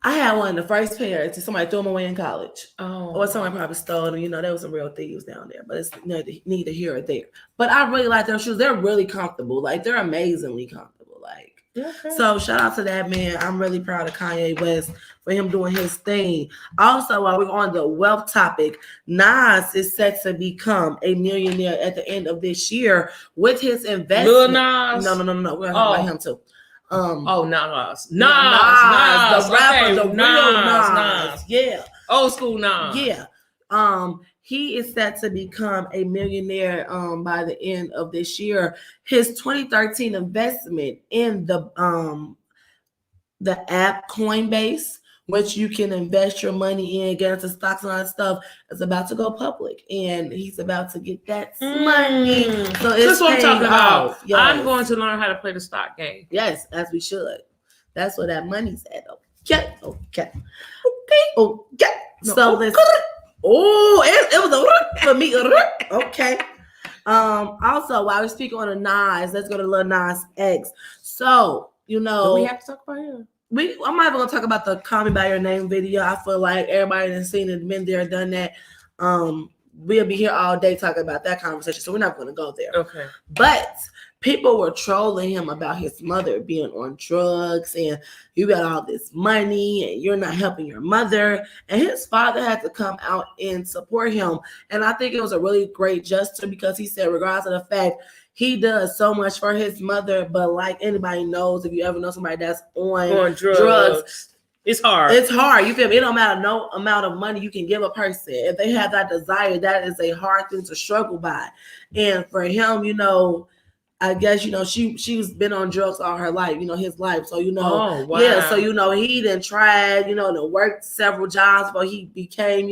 I had one, the first pair, to somebody threw them away in college. Oh. Or somebody probably stole them. There was some real thieves down there, but it's neither here or there. But I really like their shoes. They're really comfortable. Like, they're amazingly comfortable. Like, okay. So shout out to that man. I'm really proud of Kanye West for him doing his thing. Also, while we're on the wealth topic, Nas is set to become a millionaire at the end of this year with his investment. Lil Nas? No. We're going to talk about him too. Nas, the rapper, okay. the real Nas. Yeah. Old school Nas. Yeah. He is set to become a millionaire by the end of this year. His 2013 investment in the app Coinbase, which you can invest your money in, get into stocks and all that stuff, is about to go public, and he's about to get that money. So that's what I'm talking about. Yes. I'm going to learn how to play the stock game. Yes, as we should. That's where that money's at. Okay. No, So let's. Oh, it was a for me. Okay. Also, while we're speaking on the Nas, let's go to Lil Nas X. So, do we have to talk about him? I'm not even gonna talk about the "Call Me by Your Name" video. I feel like everybody that's seen it, been there, done that. We'll be here all day talking about that conversation, so we're not gonna go there. Okay. But people were trolling him about his mother being on drugs, and you got all this money and you're not helping your mother. And his father had to come out and support him. And I think it was a really great gesture, because he said, regardless of the fact he does so much for his mother, but like anybody knows, if you ever know somebody that's on drugs, it's hard. It's hard. You feel me? It don't matter no amount of money you can give a person. If they have that desire, that is a hard thing to struggle by. And for him, I guess, she's been on drugs all her life, his life. So, oh, wow. Yeah. So, he done tried, to work several jobs, but he became,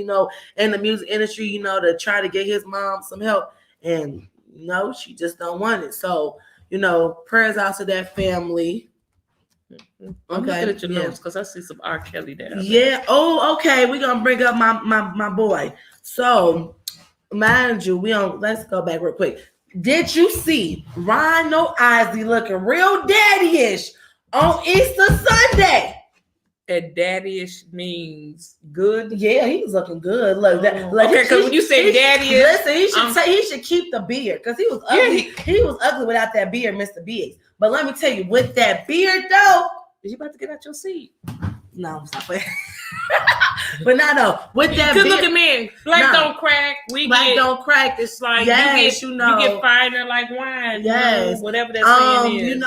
in the music industry, to try to get his mom some help. And, she just don't want it. So, prayers out to that family. I'm looking at your notes because I see some R. Kelly there. Yeah. Oh, okay. We're going to bring up my boy. So, mind you, let's go back real quick. Did you see Rhino Isley looking real daddy-ish on Easter Sunday? And daddy-ish means good? Yeah, he was looking good. Look, okay, because when you say daddy-ish, listen, he should keep the beard, because he was ugly. Yeah, he was ugly without that beard, Mr. Biggs. But let me tell you, with that beard though, is you about to get out your seat? No, stop it. But no, with that good looking man, black don't crack. Black don't crack. It's like yes, you get finer like wine. Yes, whatever that saying is.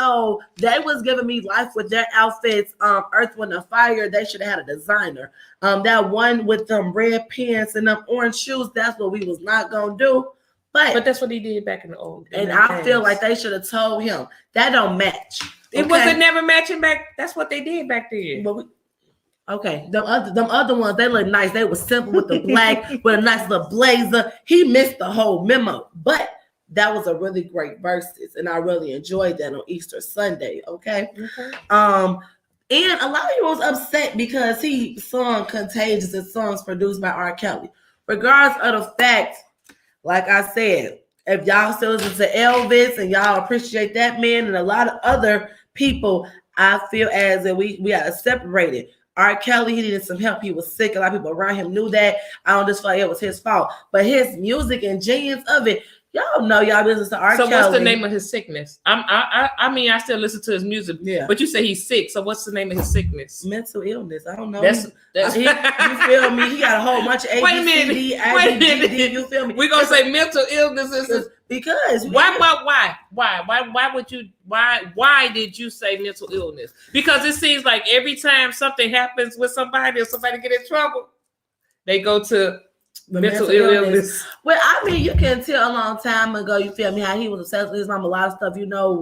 They was giving me life with their outfits. Earth, Wind, and Fire. They should have had a designer. That one with them red pants and them orange shoes. That's what we was not gonna do. But that's what he did back in the old. And I feel like they should have told him that don't match. It wasn't never matching back. That's what they did back then. But okay, them other ones, they look nice. They were simple with the black, with a nice little blazer. He missed the whole memo, but that was a really great verses, and I really enjoyed that on Easter Sunday. Okay. And a lot of people was upset because he sung "Contagious" and songs produced by R. Kelly. Regardless of the fact, like I said, if y'all still listen to Elvis and y'all appreciate that man and a lot of other people, I feel as if we got to separate it. R. Kelly, he needed some help. He was sick. A lot of people around him knew that. I don't just feel like it was his fault. But his music and genius of it, y'all know y'all listen to R. Kelly. So what's the name of his sickness? I still listen to his music. Yeah. But you say he's sick. So what's the name of his sickness? Mental illness. I don't know. That's you feel me? He got a whole bunch of ABCD, Wait a minute. you feel me? We're gonna say mental illness is because why did you say mental illness? Because it seems like every time something happens with somebody or somebody get in trouble, they go to the mental illness. Well, I mean, you can tell a long time ago, you feel me, how he was obsessed with his mom, a lot of stuff,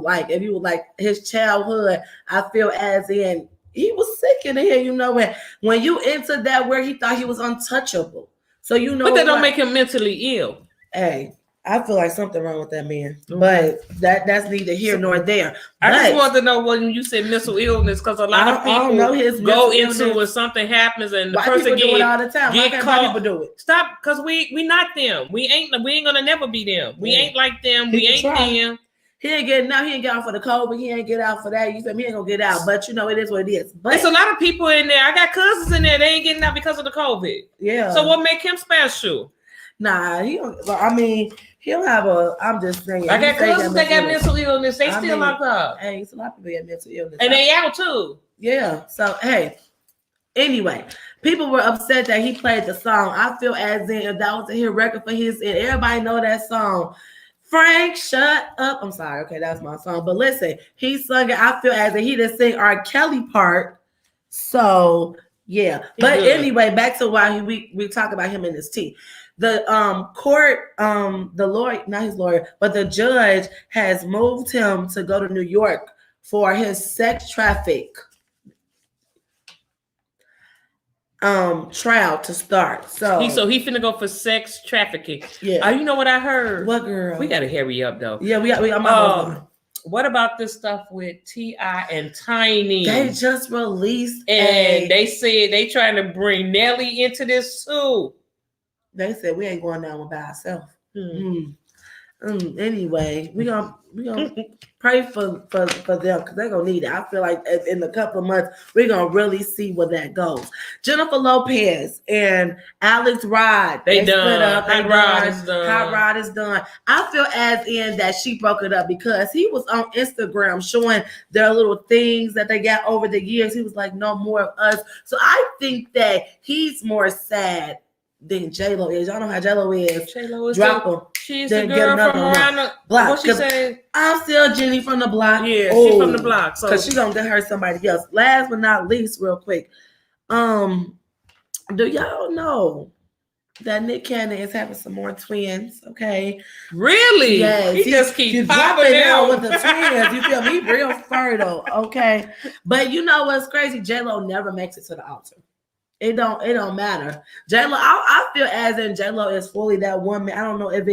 like if you were like his childhood, I feel as in he was sick in the head, when you entered that where he thought he was untouchable. So but that don't make him mentally ill. Hey, I feel like something wrong with that man, but that's neither here nor there. I just want to know when you said mental illness, because a lot of people go into when something happens and the person do it all the time. Get caught. People do it. Stop, because we not them. We ain't gonna never be them. We ain't like them. We ain't them. He ain't getting out. He ain't get out for the COVID. He ain't get out for that. You said he ain't gonna get out, but you know it is what it is. But there's a lot of people in there. I got cousins in there. They ain't getting out because of the COVID. Yeah. So what make him special? Nah, he don't. I mean, he'll have a. I'm just saying. I got cousins that got mental illness. They still locked up. Hey, it's a lot of people that mental illness, and they out too. Yeah. So hey, anyway, people were upset that he played the song. I feel as if that was a hit record for his, and everybody know that song. Frank, shut up. I'm sorry. Okay, that's my song. But listen, he sung it. I feel as if he didn't sing R. Kelly part. So yeah. But anyway, back to why we talk about him in this tea. The court, the lawyer, not his lawyer, but the judge has moved him to go to New York for his sex traffic trial to start. So he finna go for sex trafficking. Yeah. You know what I heard? What, girl? We gotta hurry up though. Yeah, we what about this stuff with T.I. and Tiny? They just released and they said they trying to bring Nelly into this too. They said we ain't going down by ourselves. Anyway, we gonna pray for them because they're gonna need it. I feel like in a couple of months we're gonna really see where that goes. Jennifer Lopez and Alex Rod, they done. Split up. Hot Rod is done. I feel as in that she broke it up because he was on Instagram showing their little things that they got over the years. He was like, "No more of us." So I think that he's more sad than J-Lo is. Y'all know how J-Lo is. J-Lo is drop them. She's the girl from around the block. What she say? I'm still Jenny from the block. Yeah, she's from the block. So because she gonna get her somebody else. Last but not least, real quick. Do y'all know that Nick Cannon is having some more twins? Okay. Really? Yes. He just keeps popping out with the twins. You feel me? Real fertile. Okay. But you know what's crazy? J-Lo never makes it to the altar. It don't matter. J-Lo, I feel as in J-Lo is fully that woman. I don't know if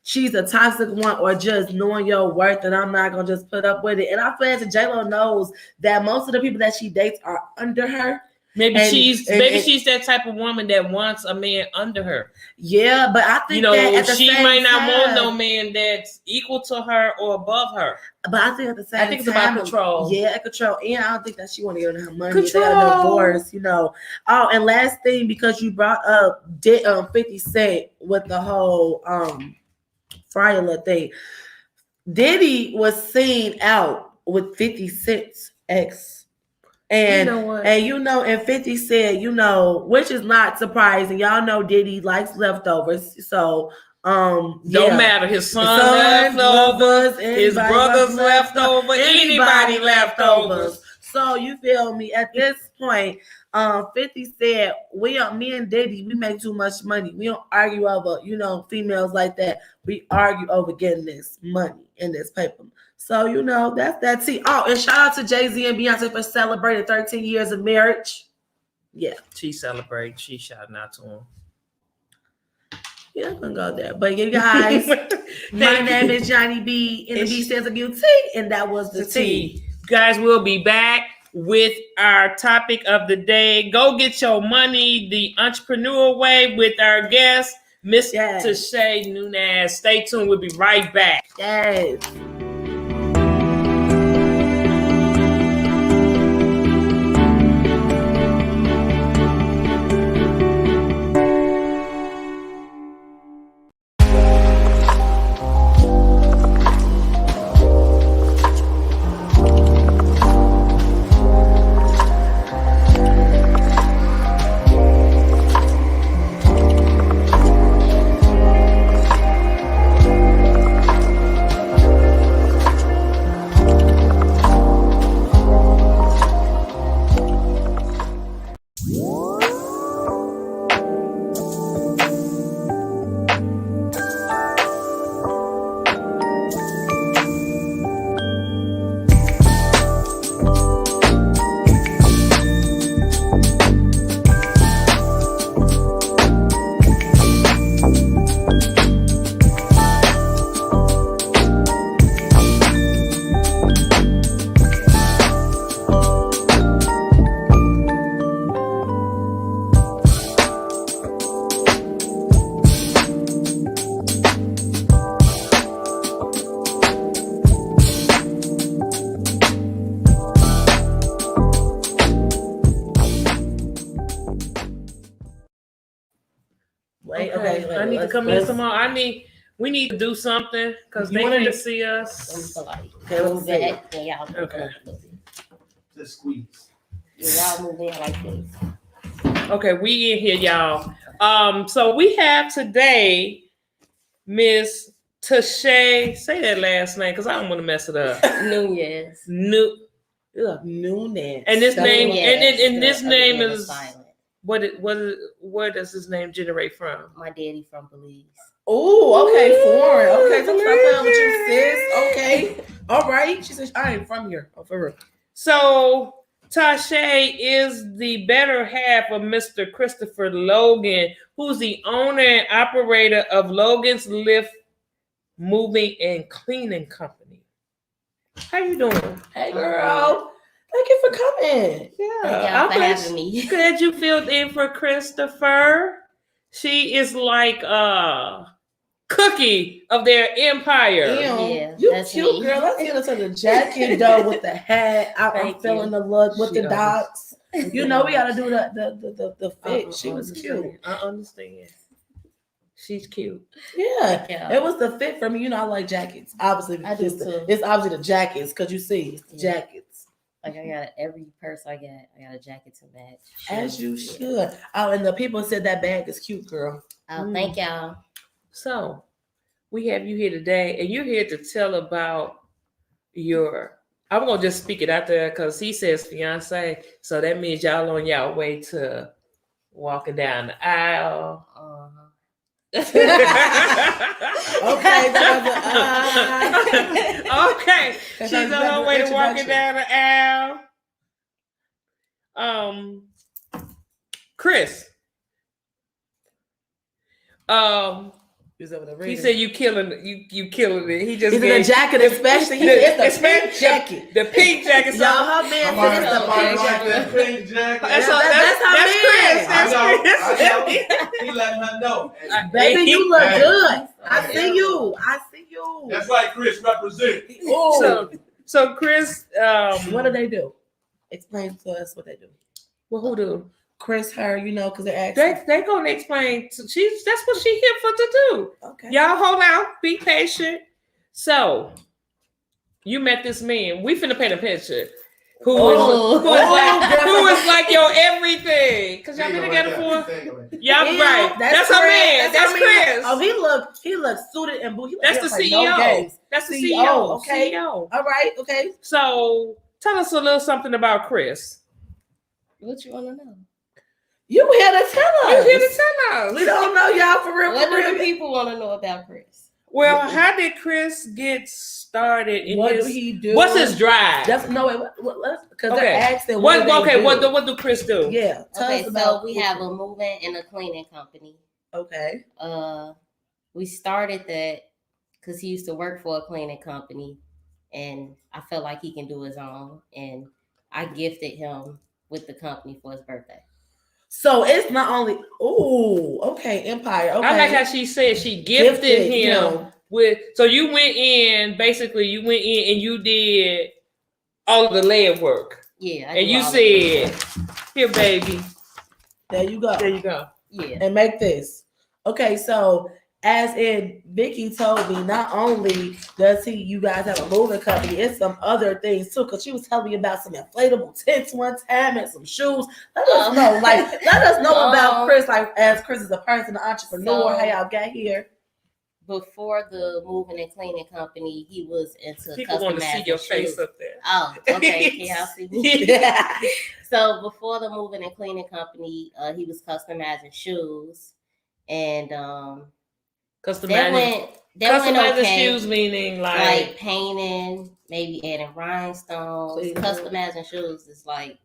she's a toxic one or just knowing your worth, and I'm not gonna just put up with it. And I feel as if J-Lo knows that most of the people that she dates are under her. Maybe she's that type of woman that wants a man under her. Yeah, but I think that at the she same might not time, want no man that's equal to her or above her. But I think at the same time, it's about control. Yeah, control. And I don't think that she want to give her money. Control. They got a divorce, you know. Oh, and last thing, because you brought up 50 Cent with the whole Friday thing. Diddy was seen out with 50 Cent's ex. And you know what? And 50 said, which is not surprising. Y'all know Diddy likes leftovers. So don't matter. His son leftovers, his brothers leftovers, anybody leftovers. So you feel me? At this point, 50 said, me and Diddy, we make too much money. We don't argue over, females like that. We argue over getting this money and this paper. So, that's that tea. Oh, and shout out to Jay-Z and Beyonce for celebrating 13 years of marriage. Yeah. She celebrated. She shouting out to him. Yeah, I'm going to go there. But you guys, my name is Johnny B. And the B stands for beauty. And that was the tea. Guys, we'll be back with our topic of the day. Go get your money the entrepreneur way with our guest, Miss Tashay Nunez. Stay tuned. We'll be right back. Yes. I need to come in tomorrow. We need to do something because they can't see us. Okay, let's see. Okay. Just squeeze. Yeah, y'all move in like this. Okay, we in here, y'all. So we have today Miss Tashay. Say that last name because I don't want to mess it up. Nunez. Nunez. And this name, Yes, and this name other is silent. where does this name generate from? My daddy from Belize. Oh, okay, foreign. Okay, so Belize. stop playing with you, sis. Okay, all right. She said I ain't from here. Oh, for real. So Tashay is the better half of Mr. Christopher Logan, who's the owner and operator of Logan's Lift Moving and Cleaning Company. How you doing? Hey, girl. Thank you for coming. Thank y'all for having me. Glad you filled in for Christopher. She is like Cookie of their empire. Yeah, You that's cute, me. girl. Let's get into the jacket though with the hat. I'm Thank feeling you. the look with She the dots. You know we gotta do the fit. She was cute. I understand. She's cute. Yeah, Yeah. it was the fit for me. You know I like jackets. Obviously, I do it's, too. it's obviously the jackets because you see it's the Yeah. jackets Like I got every purse I got a jacket to match. as you Shoes. should. Oh, and the people said that bag is cute, girl. Thank y'all. So we have you here today, and you're here to tell about your. I'm gonna just speak it out there because he says fiance, so that means y'all on y'all way to walking down the aisle. Okay, Okay, she's on her way to walking down the aisle. Chris. He said you killing it. He just He's in a jacket, especially. It's the pink jacket. The pink jacket. So Y'all, her man said it's the pink jacket. That pink jacket. That's her That's man. Chris. I know. He letting her know. Baby, you look Hey. good. I see you. That's right, Chris. Represent. Oh, So Chris, what do they do? Explain to us what they do. well, who do? Chris, her, you know, because they're asking. They gonna explain. That's what she here for to do. Okay. Y'all hold out, be patient. So you met this man. We finna paint a picture. Who is like your everything? Cause y'all been together for. Y'all right. That's her man. That's Chris. Oh, he looks suited and booty. That's the CEO. That's the CEO. Okay. CEO. All right. Okay. So tell us a little something about Chris. What you want to know? You here to tell us? You here to tell us? We don't know y'all for real. What For do the real. people want to know about Chris? Well, how did Chris get started in What his? do he do? What's his drive? That's no way. Let's because Okay. they're asking What do. what do Chris do? Yeah. Tell Okay, us so about we have a moving and a cleaning company. Okay. We started that because he used to work for a cleaning company, and I felt like he can do his own, and I gifted him with the company for his birthday. So it's not only okay, Empire. Okay. I like how she said she gifted him with. So you went in, basically, and you did all of the lead work. Yeah, I And do you all of said, "Here, baby, There you go. there you go." it. Yeah. And make this. Okay, so as in Vicky told me, not only does you guys have a moving company, it's some other things too. Cause she was telling me about some inflatable tents one time and some shoes. Let us know, let us know about Chris, like as Chris is a person, an entrepreneur, So- how y'all got here. Before the moving and cleaning company, he was into People want to see customizing your face shoes. up there. Oh, okay. Can y'all see me? Yeah. So before the moving and cleaning company, he was customizing shoes, and Customizing that went okay. shoes, meaning Like painting, maybe adding rhinestones. Cleaning. Customizing shoes is like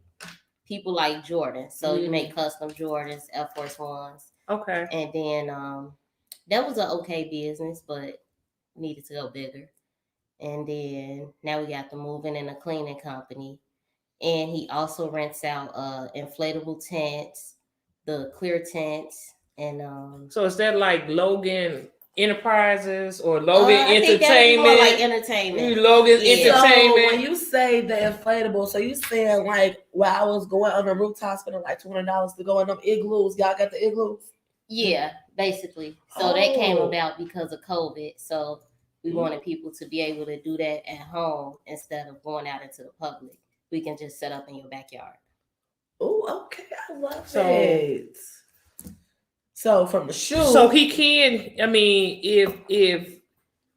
people like Jordan, so you make custom Jordans, Air Force Ones, okay. and then that was an okay business, but needed to go bigger. And then now we got the moving and the cleaning company. And he also rents out inflatable tents, the clear tents, and So is that like Logan Enterprises or Logan I think that'd be more Entertainment? like entertainment. Logan Yeah. So Entertainment. when you say the inflatable, so you saying like while I was going on the rooftop spending like $200 to go in them igloos, y'all got the igloos? Yeah, basically. So that came about because of COVID. So we wanted people to be able to do that at home instead of going out into the public. We can just set up in your backyard. Oh, okay. I love it. So from the shoe. So he can, I mean, if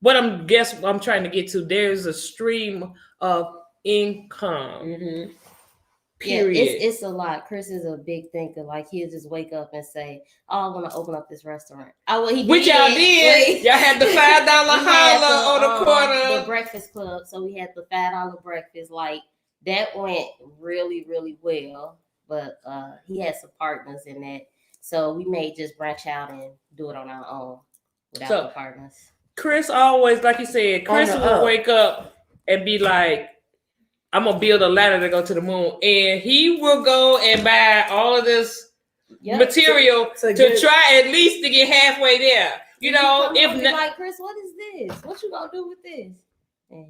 what I'm trying to get to, there's a stream of income. Mm-hmm. Period. Yeah, it's a lot. Chris is a big thinker. Like he'll just wake up and say, "Oh, I'm gonna open up this restaurant." Oh, well, Which y'all did. Y'all had the $5 holla on the corner. The Breakfast Club. So we had the $5 breakfast. Like that went really, really well. But he had some partners in that. So we may just branch out and do it on our own without the partners. Chris always, like you said, Chris will wake up and be like, I'm gonna build a ladder to go to the moon, and he will go and buy all of this material to try at least to get halfway there. You know, if not, like Chris, what is this? What you gonna do with this? And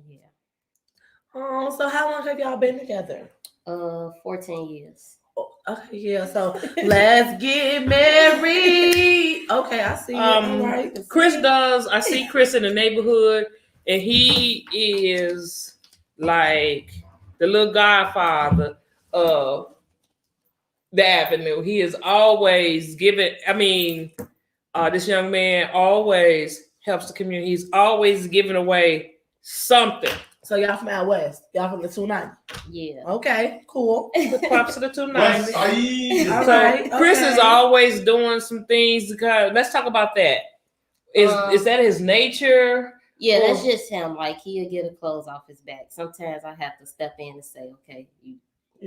Oh, so how long have y'all been together? 14 years. Oh, okay, yeah. So let's get married. Okay, I see. All right. Chris does. I see Chris in the neighborhood, and he is like the little godfather of the avenue. He is always giving. I mean, this young man always helps the community. He's always giving away something. So y'all from out west? Y'all from the 290? Yeah. Okay, cool. Props to the 290. All right. Chris is always doing some things. Because let's talk about that. Is that his nature? Yeah, that's just him. Like he'll get a clothes off his back. Sometimes I have to step in and say, "Okay, you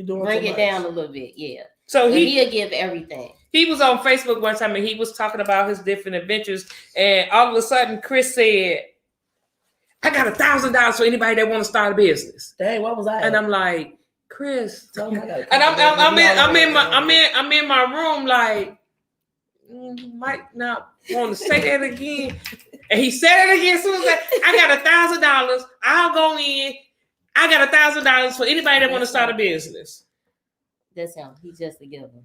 doing bring it down a little bit." Yeah. So he'll give everything. He was on Facebook one time and he was talking about his different adventures, and all of a sudden Chris said, "I got $1,000 for anybody that want to start a business." Dang, what was I? And I'm like, Chris, and I'm in my room like, you might not want to say that again. And he said it again. As soon as I got $1,000, I'll go in. I got $1,000 for anybody that want to start a business. That's him. He's just a giver.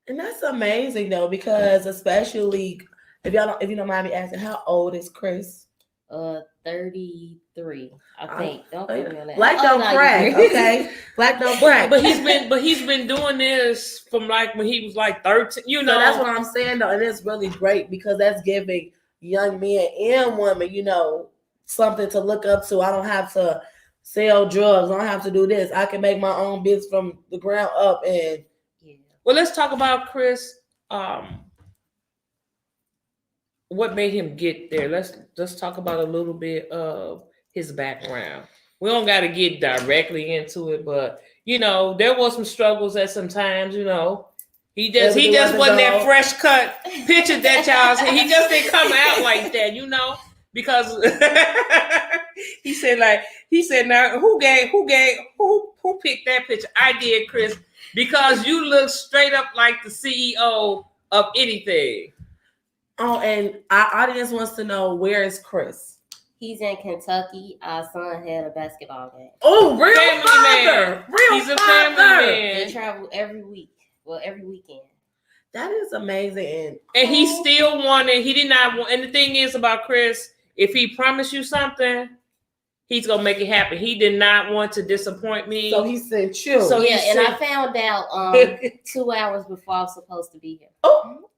And that's amazing though, because especially if you don't mind me asking, how old is Chris? 33, I think. Don't put me on that. Black don't crack, okay? Black don't crack. But he's been doing this from like when he was like 13. You know, so that's what I'm saying though, and it's really great because that's giving young men and women, you know, something to look up to. I don't have to sell drugs. I don't have to do this. I can make my own business from the ground up. And well, let's talk about Chris. What made him get there? Let's talk about a little bit of his background. We don't got to get directly into it, but you know, there was some struggles at some times. You know, he just wasn't that fresh cut picture that y'all said. He just didn't come out like that, you know, because he said now who picked that picture? I did, Chris, because you look straight up like the CEO of anything. Oh, and our audience wants to know, where is Chris? He's in Kentucky. Our son had a basketball game. Oh, real family father. Man. Real He's a family man. They travel every week. Well, every weekend. That is amazing. And he still wanted, he did not want, and the thing is about Chris, if he promised you something, he's going to make it happen. He did not want to disappoint me. So he sent you. So I found out 2 hours before I was supposed to be here. Oh.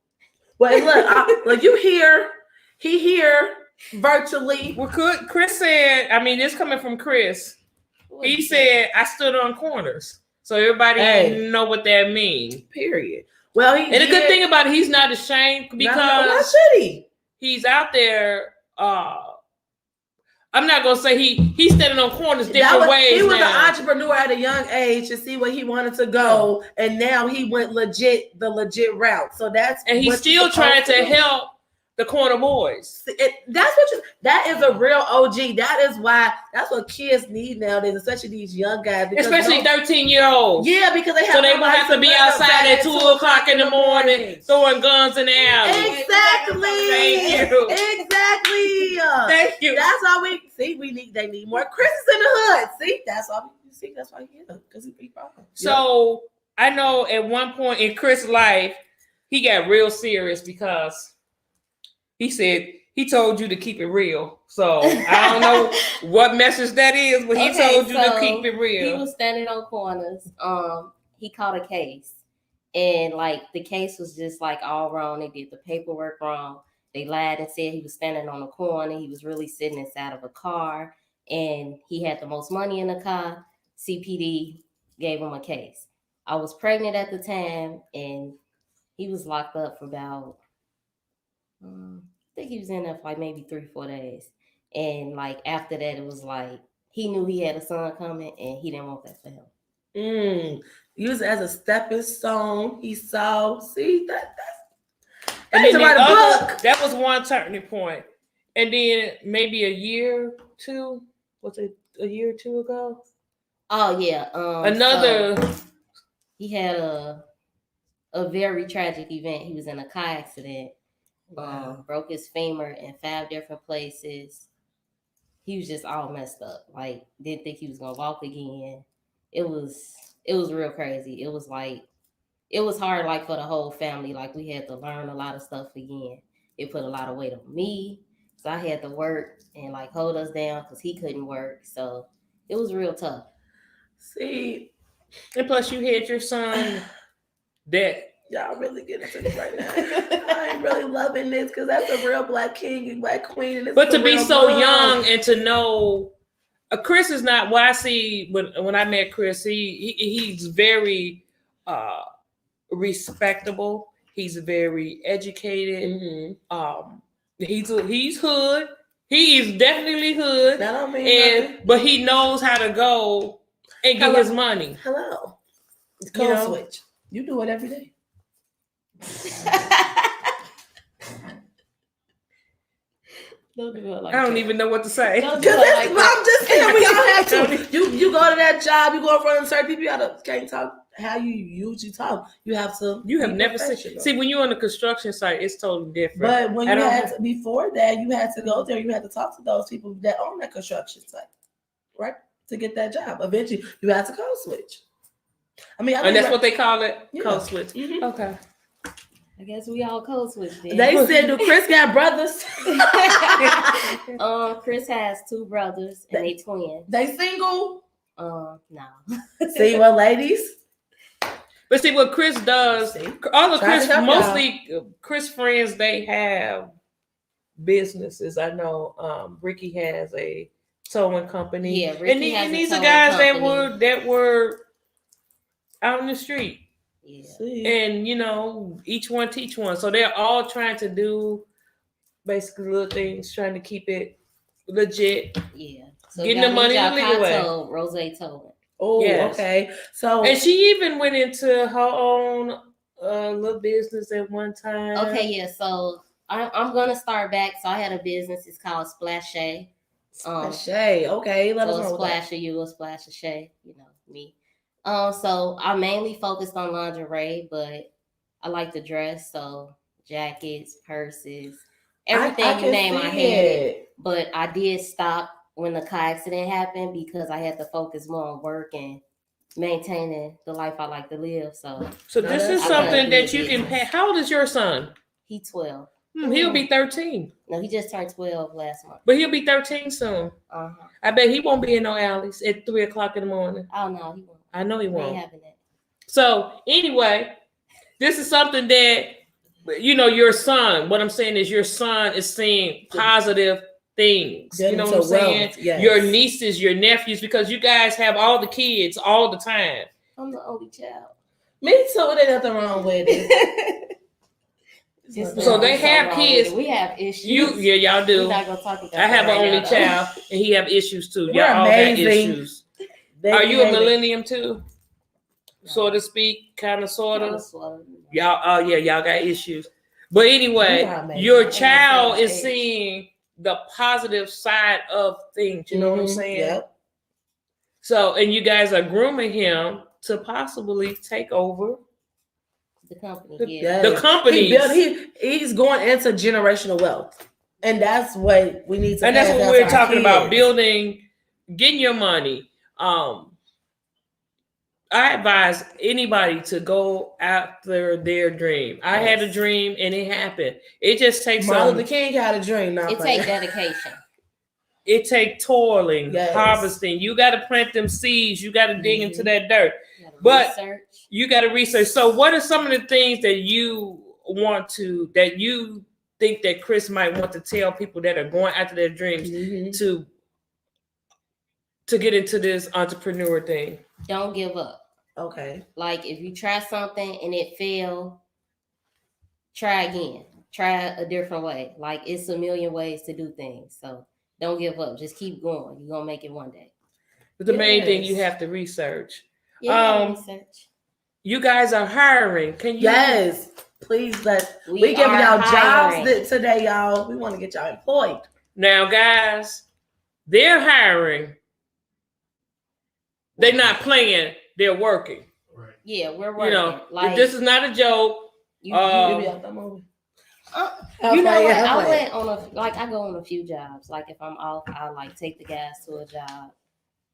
Well, look, he here virtually. Well, Chris said, I mean, this coming from Chris. He said, I stood on corners. So everybody know what that means. Period. Well, the good thing about it, he's not ashamed because why should he? He's out there. I'm not gonna say he's standing on corners different ways. He was an entrepreneur at a young age to see where he wanted to go, and now he went the legit route. So and he's still trying to help the corner boys. That is a real OG. That's what kids need nowadays, especially these young guys. Especially 13-year-olds. Yeah, because they won't have to be outside at 2:00 in the morning throwing guns in the alley. Exactly. Thank you. Exactly. Thank you. That's why they need more Chris is in the hood. That's why he is, because he be fine. So I know at one point in Chris' life, he got real serious because he said he told you to keep it real. So I don't know what message that is, but he told you to keep it real. He was standing on corners. He caught a case, and like the case was just like all wrong. They did the paperwork wrong. They lied and said he was standing on a corner. He was really sitting inside of a car, and he had the most money in the car. CPD gave him a case. I was pregnant at the time, and he was locked up for about, I think he was in there for like maybe 3-4 days. And like after that, it was like he knew he had a son coming, and he didn't want that for him. Used as a stepping stone. He saw. See that. And then that was one turning point. And then maybe a year or two. Was it a year or two ago? Oh yeah. He had a very tragic event. He was in a car accident. Broke his femur in 5 different places. He was just all messed up. Like, didn't think he was gonna walk again. It was real crazy. It was hard, like, for the whole family. Like, we had to learn a lot of stuff again. It put a lot of weight on me, so I had to work and like hold us down because he couldn't work. So it was real tough. See, and plus you had your son that. Y'all really get into this right now. I ain't really loving this because that's a real black king and black queen. And but to be so young and to know, Chris is not what I see when I met Chris. He's very respectable. He's very educated. He's hood. He is definitely hood. That don't mean but he knows how to go and get his money. Hello, code switch. You do it every day. Don't do it like I don't even know what to say. I'm just saying we all have to. You go to that job, you go in front of certain people, you can't talk how you usually talk. You have to. You have never seen. When you're on the construction site, it's totally different. But when before that, you had to go there. You had to talk to those people that own that construction site, right, to get that job. Eventually, you had to code switch. And that's what they call it, code switch. Mm-hmm. Okay. I guess we all code switch then. They said, do Chris got brothers? Chris has 2 brothers and they twins. They single? No. See what, ladies? But see what Chris does. All of Chris, mostly Chris friends, they have businesses. I know Ricky has a towing company. Yeah, Ricky and these are guys that were out in the street. Yeah. And each one teach one. So they're all trying to do basically little things, trying to keep it legit. Yeah. So getting the money in the legal way. Rose Towing. Oh, yes. Okay. So and she even went into her own little business at one time. Okay, yeah. So I'm gonna start back. So I had a business. It's called Splash Shay. Okay. Let us know. Splash of you, a Splash of Shay. Me. So I mainly focused on lingerie, but I like to dress. So jackets, purses, everything you name, I had it. But I did stop when the car accident happened because I had to focus more on work and maintaining the life I like to live. So this is something that you can pay. How old is your son? He's 12. He'll be 13. No, he just turned 12 last month. But he'll be 13 soon. I bet he won't be in no alleys at 3:00 in the morning. Oh no, he won't. I know he won't. Ain't having that. So anyway, this is something that your son. What I'm saying is your son is seeing positive things. You know what I'm saying? Yes. Your nieces, your nephews, because you guys have all the kids all the time. I'm the only child. Me too. There's nothing wrong with it. So they have kids. We have issues. Y'all do. We're not gonna talk about I have an only child, and he have issues too. Y'all all got issues. Are you a millennium too? No. So to speak, kind of, sort of. Y'all, y'all got issues. But anyway, your child is seeing the positive side of things. You know what I'm saying? Yep. So, and you guys are grooming him to possibly take over the company. The company. He's going into generational wealth, and that's what we need to. And that's what we're talking about: building, getting your money. I advise anybody to go after their dream. I had a dream and it happened. It just takes Martin Luther King had a dream. It takes dedication. It takes toiling, harvesting. You got to plant them seeds. You got to dig into that dirt. But you got to research. So what are some of the things that you that you think that Chris might want to tell people that are going after their dreams to get into this entrepreneur thing? Don't give up. Okay. Like if you try something and it failed, try again. Try a different way. Like it's a million ways to do things. So don't give up. Just keep going. You're gonna make it one day. But the main thing you have to research. Research. You guys are hiring. Can you? Yes. Please we giving y'all jobs today, y'all. We want to get y'all employed. Now, guys, they're hiring. They're not playing. They're working. Right. Yeah, we're working. You know, like, this is not a joke. You be out that movie. You know what? I went on I go on a few jobs. Like if I'm off, I take the guys to a job.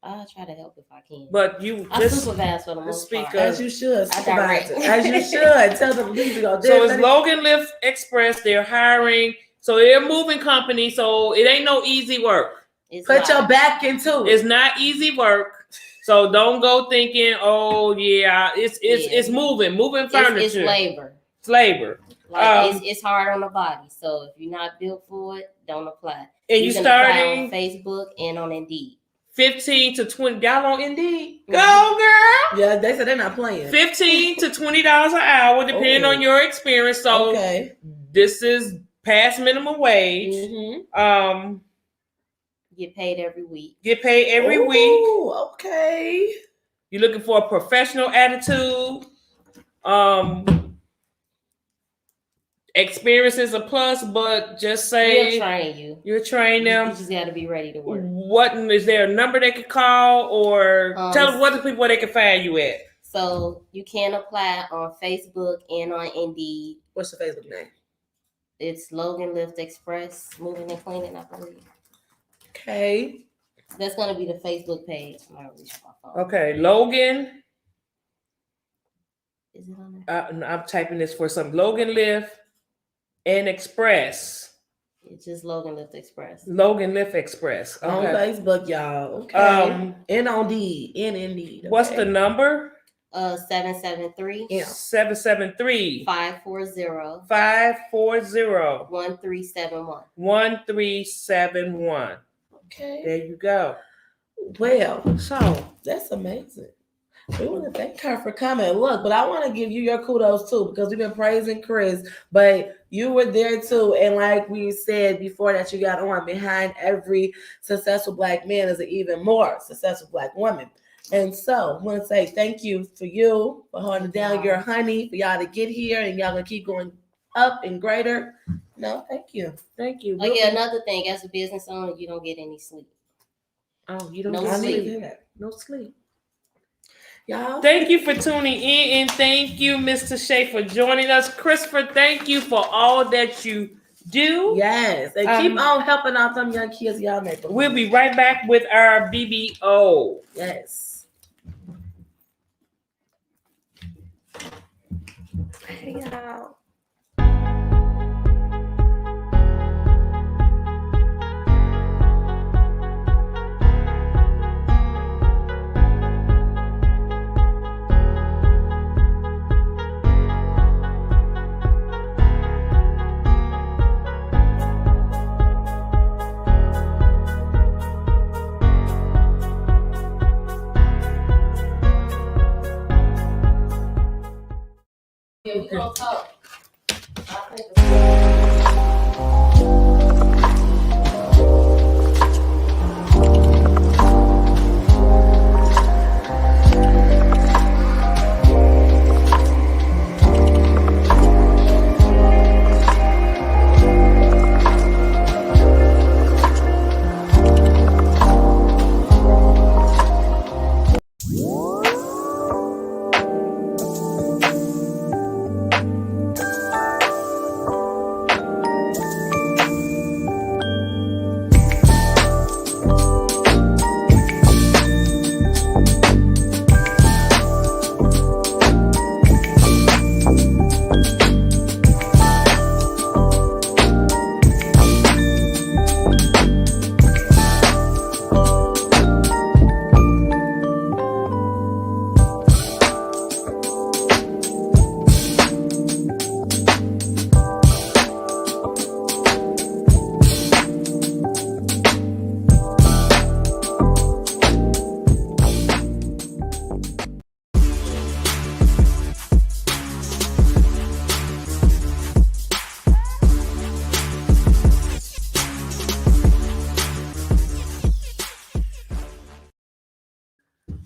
I'll try to help if I can. But I supervise for the most part. As you should. Supervise. As you should. Tell them to go. So it's Logan Lift Express. They're hiring. So they're a moving company. So it ain't no easy work. Put your back into it. It's not easy work. So don't go thinking, oh yeah, it's moving furniture. It's labor. It's labor. Like it's hard on the body. So if you're not built for it, don't apply. And you starting on Facebook and on Indeed. 15 to 20. Y'all on Indeed? Go girl. Yeah, they said they're not playing. $15 to $20 an hour, depending on your experience. So this is past minimum wage. Get paid every week. Okay. You're looking for a professional attitude. Experience is a plus, but just say we'll train you. You'll train them. You just got to be ready to work. What is there a number they could call, or tell them what the people where they can find you at? So you can apply on Facebook and on Indeed. What's the Facebook name? It's Logan Lift Express Moving and Cleaning, I believe. Okay. That's going to be the Facebook page. Okay, Logan. Is it on there? I'm typing this for some Logan Lift and Express. It's just Logan Lift Express. Logan Lift Express. Okay. On Facebook, y'all. Okay. And on Indeed. What's the number? 773 773 540 1371 1371. Okay. There you go. Well, so that's amazing. We want to thank her for coming. Look, but I want to give you your kudos too, because we've been praising Chris, but you were there too. And like we said before that you got on, behind every successful Black man is an even more successful Black woman. And so I want to say thank you for holding down your honey, for y'all to get here, and y'all gonna keep going up and greater. No, thank you. Thank you. Oh yeah, another thing, as a business owner, you don't get any sleep. Oh, you don't get sleep. No sleep. Y'all. Thank you for tuning in, and thank you, Mr. Shea, for joining us. Christopher, thank you for all that you do. Yes, and keep on helping out some young kids, y'all neighborhood. We'll be right back with our BBO. Yes. Hey, y'all. We don't talk.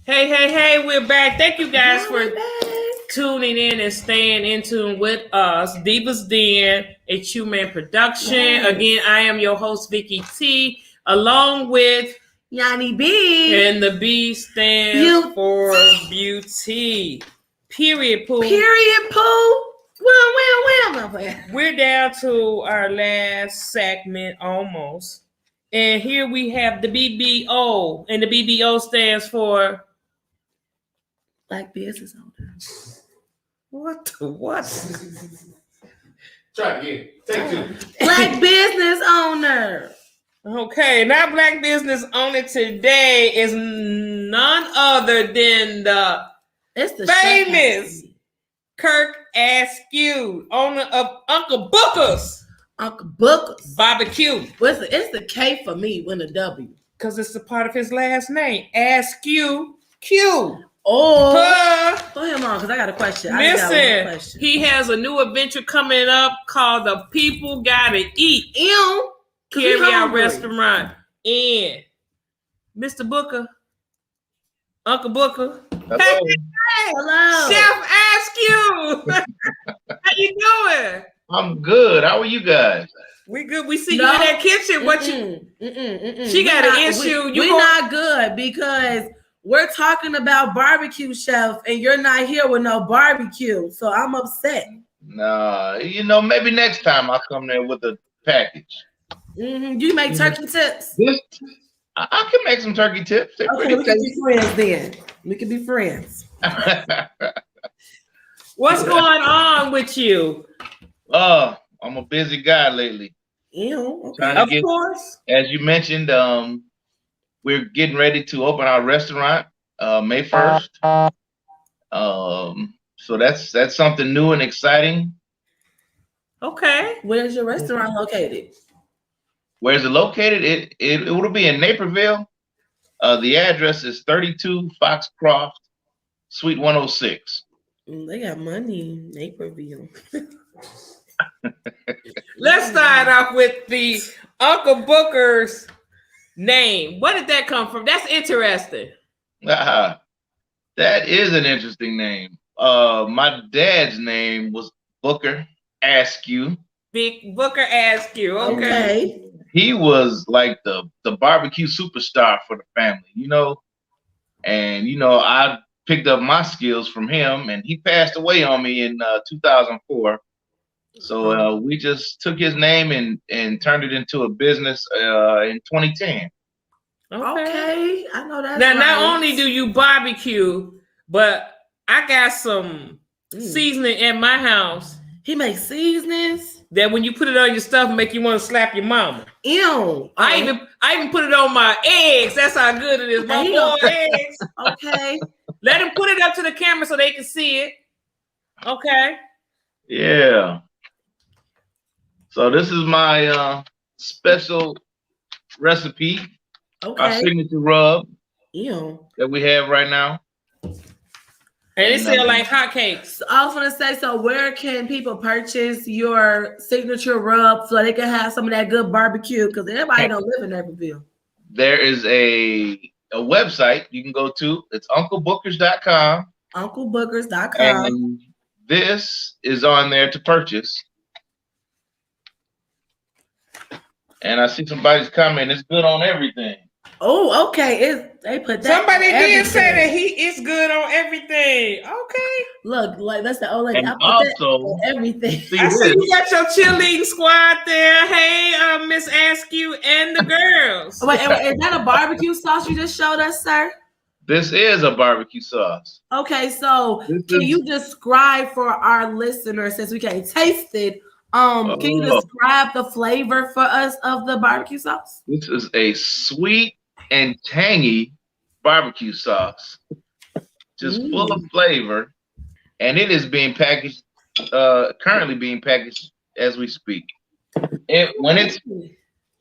Hey, we're back. Thank you guys for tuning in and staying in tune with us. Divas Den, a True Man production. Yes. Again, I am your host, Vicky T, along with Yanni B. And the B stands for beauty. Period, Pooh. Period, Pooh. Well. We're down to our last segment almost. And here we have the BBO. And the BBO stands for Black Business Owner. What the what? Try again. Take two. Black Business Owner. Okay, now Black Business Owner today is none other than the famous Kirk Askew, owner of Uncle Booker's. Uncle Booker's Barbecue. It's the K for me with a W. Because it's a part of his last name. Askew Q. Oh, put him on because I got a question. Listen, he has a new adventure coming up called The People Gotta Eat. Ew. Carry out restaurant. And Mr. Booker, Uncle Booker. Hello. Hey, hello. Chef Askew. How you doing? I'm good. How are you guys? We good. We see you in that kitchen. What you? She got an issue. We're not good because we're talking about barbecue, chef, and you're not here with no barbecue. So I'm upset. Nah, maybe next time I'll come there with a package. You make turkey tips? I can make some turkey tips. Okay, we can be friends then. We can be friends. What's going on with you? I'm a busy guy lately. Ew, okay. Of course. As you mentioned, we're getting ready to open our restaurant May 1st. So that's something new and exciting. Okay. Where's your restaurant located? Where's it located? It will be in Naperville. The address is 32 Foxcroft, Suite 106. They got money in Naperville. Let's start off with the Uncle Booker's name. Where did that come from? That's interesting. That is an interesting name. My dad's name was Booker Askew. Big Booker Askew. Okay. He was like the barbecue superstar for the family, and I picked up my skills from him, and he passed away on me in 2004. So we just took his name and turned it into a business in 2010. Okay, I know that. Now, not only do you barbecue, but I got some seasoning at my house. He makes seasonings that when you put it on your stuff, make you want to slap your mama. Ew. I even put it on my eggs. That's how good it is. My boiled eggs. Okay. Let him put it up to the camera so they can see it. Okay. Yeah. So this is my special recipe. Okay. Our signature rub. Ew. That we have right now. And they sell like hotcakes. I was going to say, so where can people purchase your signature rub so they can have some of that good barbecue? Because everybody don't live in Naperville. There is a website you can go to. It's unclebookers.com. Unclebookers.com. And this is on there to purchase. And I see somebody's comment. It's good on everything. Oh, okay. They put that. Somebody did say that he is good on everything. Okay. Look, like that's the old lady. And I put also, that on everything. I see you got your cheerleading squad there. Hey, Miss Askew and the girls. Wait, is that a barbecue sauce you just showed us, sir? This is a barbecue sauce. Okay, so can you describe for our listeners, since we can't taste it, can you describe the flavor for us of the barbecue sauce? This is a sweet and tangy barbecue sauce, just full of flavor, and it is being packaged, currently being packaged as we speak. And when it's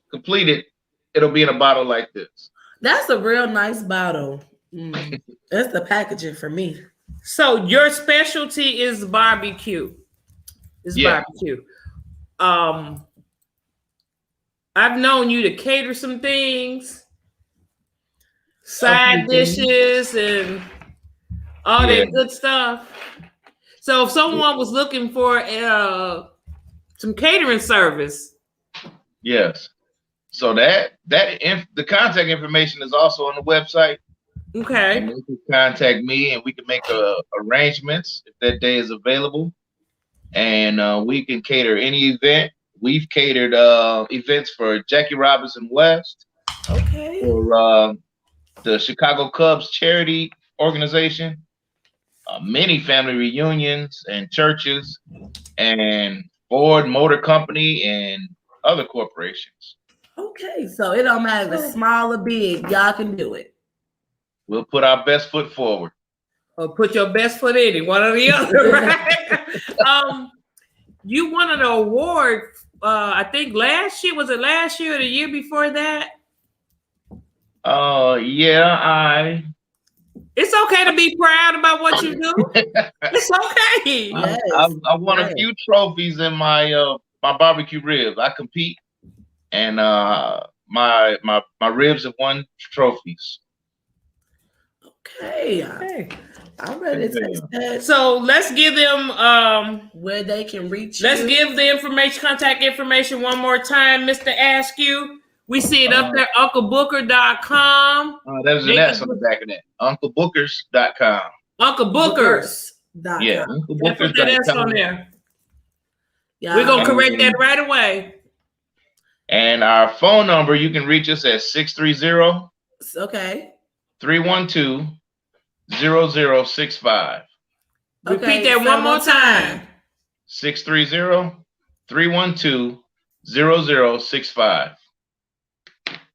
completed, it'll be in a bottle like this. That's a real nice bottle. That's the packaging for me. So your specialty is barbecue. Barbecue. I've known you to cater some things. side dishes and all that good stuff. So if someone was looking for some catering service, yes. So the contact information is also on the website. Okay. And they can contact me, and we can make arrangements if that day is available, and we can cater any event. We've catered events for Jackie Robinson West, Okay, for the Chicago Cubs charity organization, many family reunions and churches, and Ford Motor Company and other corporations. okay. So it don't matter if it's small or big, y'all can do it. We'll put our best foot forward. Or put your best foot in it, one or the other, right? You won an award, I think last year. Was it last year or the year before that? Yeah, It's okay to be proud about what you do. It's okay. Yes. I won a few trophies in my my barbecue ribs. I compete, and my ribs have won trophies. Okay. I'm ready to text that. So let's give them Where they can reach you. let's give the information, contact information one more time, Mr. Askew. We see it up there, UncleBooker.com. There's an S on the back of that. UncleBookers.com. Uncle Bookers. Yeah, Put that S on UncleBookers.com. there. Yeah. We're gonna correct that right away. And our phone number, you can reach us at 630 Okay. 312 0065. Repeat that one more time. 630 312 0065.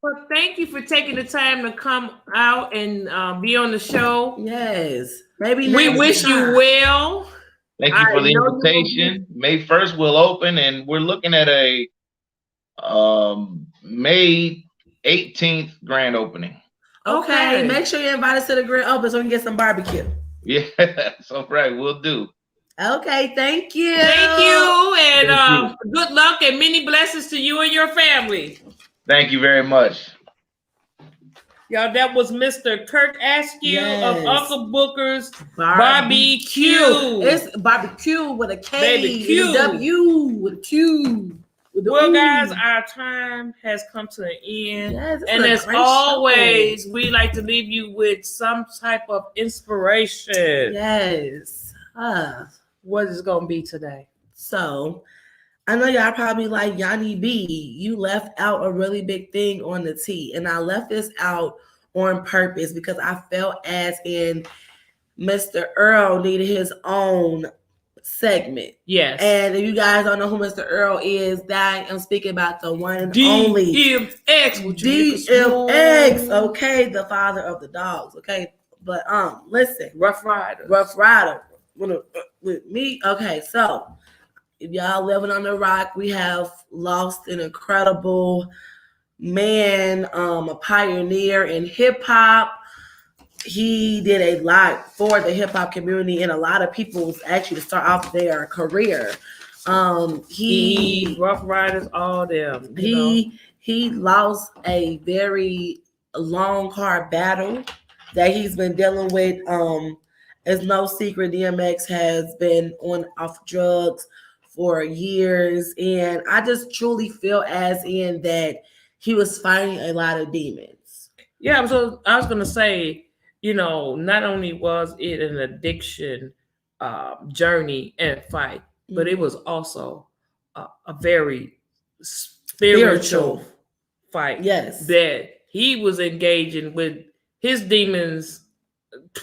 Well, thank you for taking the time to come out and be on the show. Yes. Maybe We next wish time. you well. Thank you for the I know you will invitation. May 1st will open, and we're looking at a May 18th grand opening. Okay. Okay. Make sure you invite us to the grand open so we can get some barbecue. Yeah, that's all right. We'll do. Okay. Thank you. Thank you, and Thank good luck and many blessings to you and your family. Thank you very much. Y'all, that was Mr. Kirk Askew Yes. of Uncle Booker's Barbecue. Barbecue. It's barbecue with a K, Baby Q. with a W, with a Q. With a Well, ooh. guys, our time has come to an end. Yes, it's And a as great always, show. we like to leave you with some type of inspiration. Yes. What is it going to be today? So I know y'all probably like, Yanni B, you left out a really big thing on the T. And I left this out on purpose because I felt as in Mr. Earl needed his own segment. Yes. And if you guys don't know who Mr. Earl is, that I'm speaking about the one and only DMX. DMX, okay, the father of the dogs, okay. But listen, Rough Rider. Rough Rider with me. Okay, so if y'all living on the rock, we have lost an incredible man, a pioneer in hip hop. He did a lot for the hip hop community, and a lot of people actually to start off their career. He Rough Riders, all them. He lost a very long, hard battle that he's been dealing with. It's no secret DMX has been on off drugs for years, and I just truly feel as in that he was fighting a lot of demons. Yeah, so I was gonna say, not only was it an addiction journey and fight, but it was also a very spiritual fight. Yes, that he was engaging with his demons.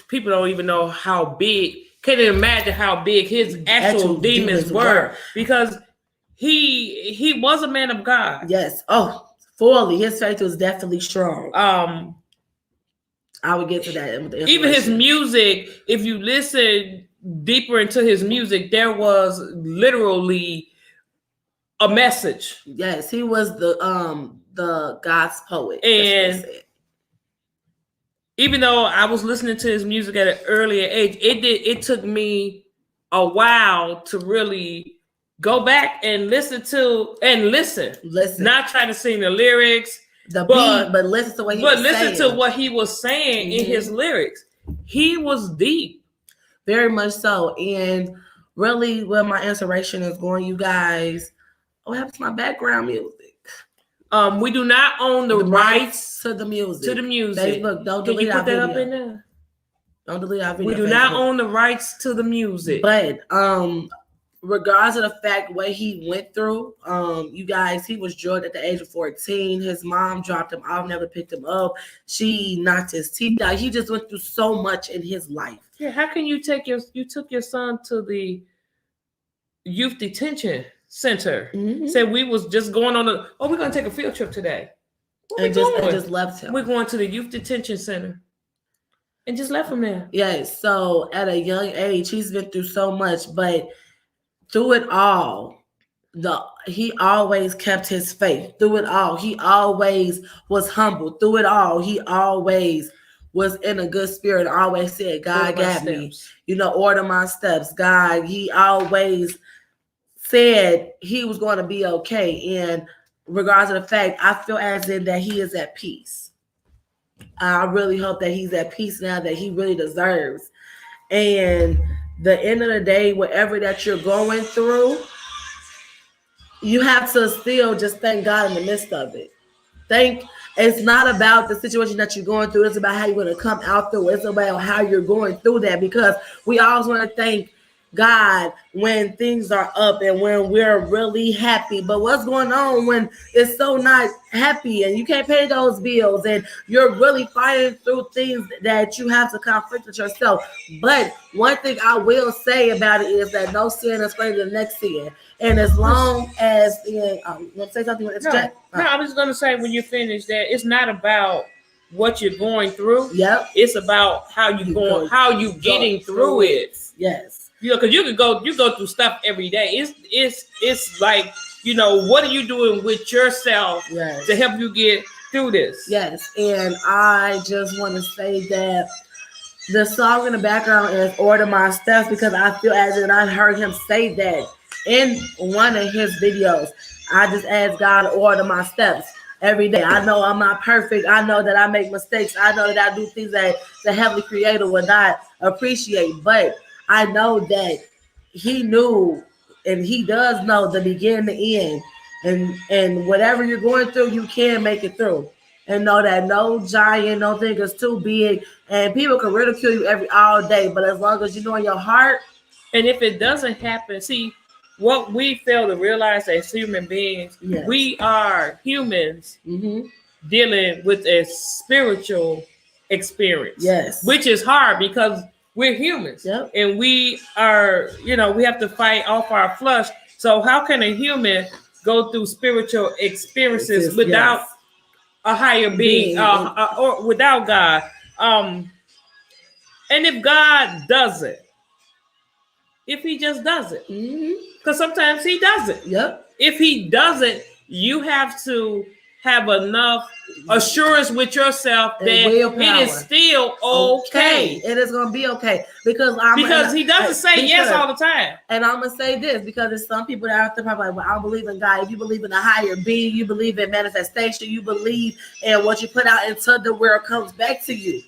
People don't even know how big. Can't imagine how big his actual demons were, because he was a man of God. Yes. Oh, fully. His faith was definitely strong. I would get to that. Even his music, if you listen deeper into his music, there was literally a message. Yes, he was the God's poet. And even though I was listening to his music at an earlier age, it took me a while to really go back and listen. Not trying to sing the lyrics, the But- beat, but listen to what he But was listen saying. to what he was saying in his lyrics. He was deep. Very much so. And really where my inspiration is going, you guys, what happened to my background music? We do not own the rights to the music. to the music. Facebook, don't Can delete you our put that video. up in there? Don't delete our video. We do not Facebook. own the rights to the music. But regardless of the fact what he went through, you guys, he was drugged at the age of 14. His mom dropped him off, never picked him up. She knocked his teeth out. He just went through so much in his life. Yeah, how can you took your son to the youth detention center? Mhm. Said we was just going on we're gonna take a field trip today. Where And we just, going? just left him. We're going to the youth detention center. And just left him there. Yes. So at a young age, he's been through so much, but through it all, he always kept his faith. Through it all, he always was humble. Through it all, he always was in a good spirit. Always said, "God got me." Order my steps. God, he always said he was going to be okay. And regardless of the fact, I feel as in that he is at peace. I really hope that he's at peace now, that he really deserves. And the end of the day, whatever that you're going through, you have to still just thank God in the midst of it. It's not about the situation that you're going through. It's about how you're going to come out through. It's about how you're going through that, because we always want to thank God when things are up and when we're really happy. But what's going on when it's so not happy and you can't pay those bills and you're really fighting through things that you have to conflict with yourself? But one thing I will say about it is that no sin is greater than the next sin. And as long as you want to say something? No, I was going to say when you finish that it's not about what you're going through. Yep. It's about how you getting through it. Yes. Because you go through stuff every day. It's like, what are you doing with yourself to help you get through this? Yes. And I just want to say that the song in the background is Order My Steps, because I feel as if I heard him say that in one of his videos. I just ask God to order my steps every day. I know I'm not perfect. I know that I make mistakes. I know that I do things that the Heavenly Creator would not appreciate. But I know that he knew, and he does know, the beginning, the end. And whatever you're going through, you can make it through. And know that no giant, no thing is too big. And people can ridicule you all day. But as long as you know in your heart. And if it doesn't happen, see, what we fail to realize as human beings, we are humans dealing with a spiritual experience. Yes. Which is hard because we're humans. Yep. And we are, we have to fight off our flesh. So how can a human go through spiritual experiences without a higher being or without God? And if God does it, if he just does it, because sometimes he does it. Yep. If he doesn't, you have to have enough assurance with yourself that it is still okay. It is going to be okay. Because he doesn't say yes all the time. And I'm going to say this, because there's some people that are probably like, well, I don't believe in God. If you believe in a higher being, you believe in manifestation, you believe in what you put out into the world comes back to you.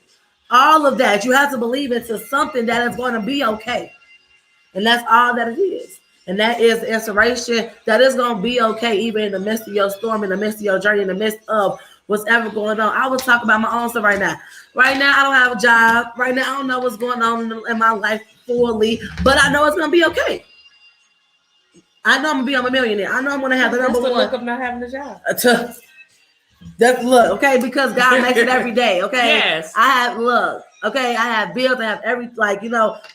All of that, you have to believe into something that is going to be okay. And that's all that it is. And that is the inspiration that is going to be okay, even in the midst of your storm, in the midst of your journey, in the midst of what's ever going on. I was talking about my own stuff right now. Right now, I don't have a job. Right now, I don't know what's going on in my life fully, but I know it's going to be okay. I know I'm going to be a millionaire. I know I'm going to have the number one. Look of not having a job. That's look, okay, because God makes it every day, okay? Yes. I have look, okay, I have bills, I have every,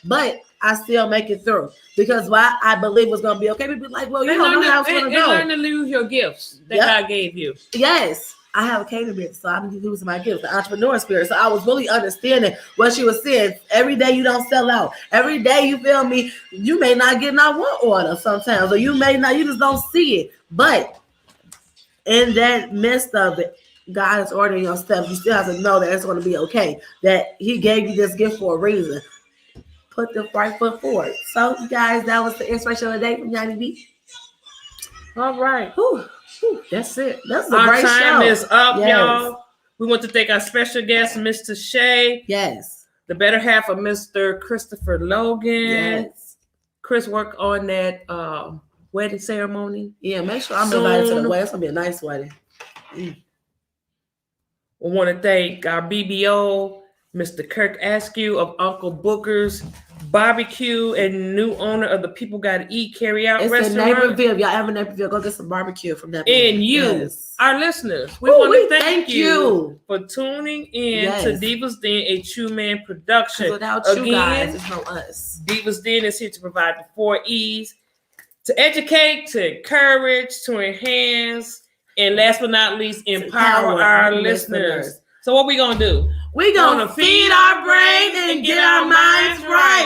but I still make it through because why I believe was going to be okay. People be like, well, you don't know how it's going to go. And learn to lose your gifts that God gave you. Yes. I have a catering business, so I'm using my gifts, the entrepreneur spirit. So I was really understanding what she was saying. Every day you don't sell out. Every day, you feel me, you may not get not one order sometimes, or you just don't see it. But in that midst of it, God is ordering your steps. You still have to know that it's going to be okay, that he gave you this gift for a reason. Put the right foot forward. So, you guys, that was the inspiration of the day from Yanni B. All right. Whew. That's it. That's a Our great time show. is up, Yes. y'all. We want to thank our special guest, Mr. Shay, Yes. the better half of Mr. Christopher Logan. Yes. Chris worked on that wedding ceremony. Yeah, make sure I'm invited to Soon. the wedding. It's gonna be a nice wedding. We want to thank our BBO, Mr. Kirk Askew of Uncle Booker's Barbecue and new owner of the People Gotta Eat Carry Out It's in Restaurant. Naperville. If y'all ever in Naperville, go get some barbecue from Naperville. And you, Yes. our listeners, we Ooh, want we to thank you you. for tuning in Yes. to Divas Den, a True Man 'Cause production. without you Again, guys, it's no us. Divas Den is here to provide the 4 E's: to educate, to encourage, to enhance, and last but not least, empower our listeners. So what we gonna do? We gonna feed our brains and get our minds right.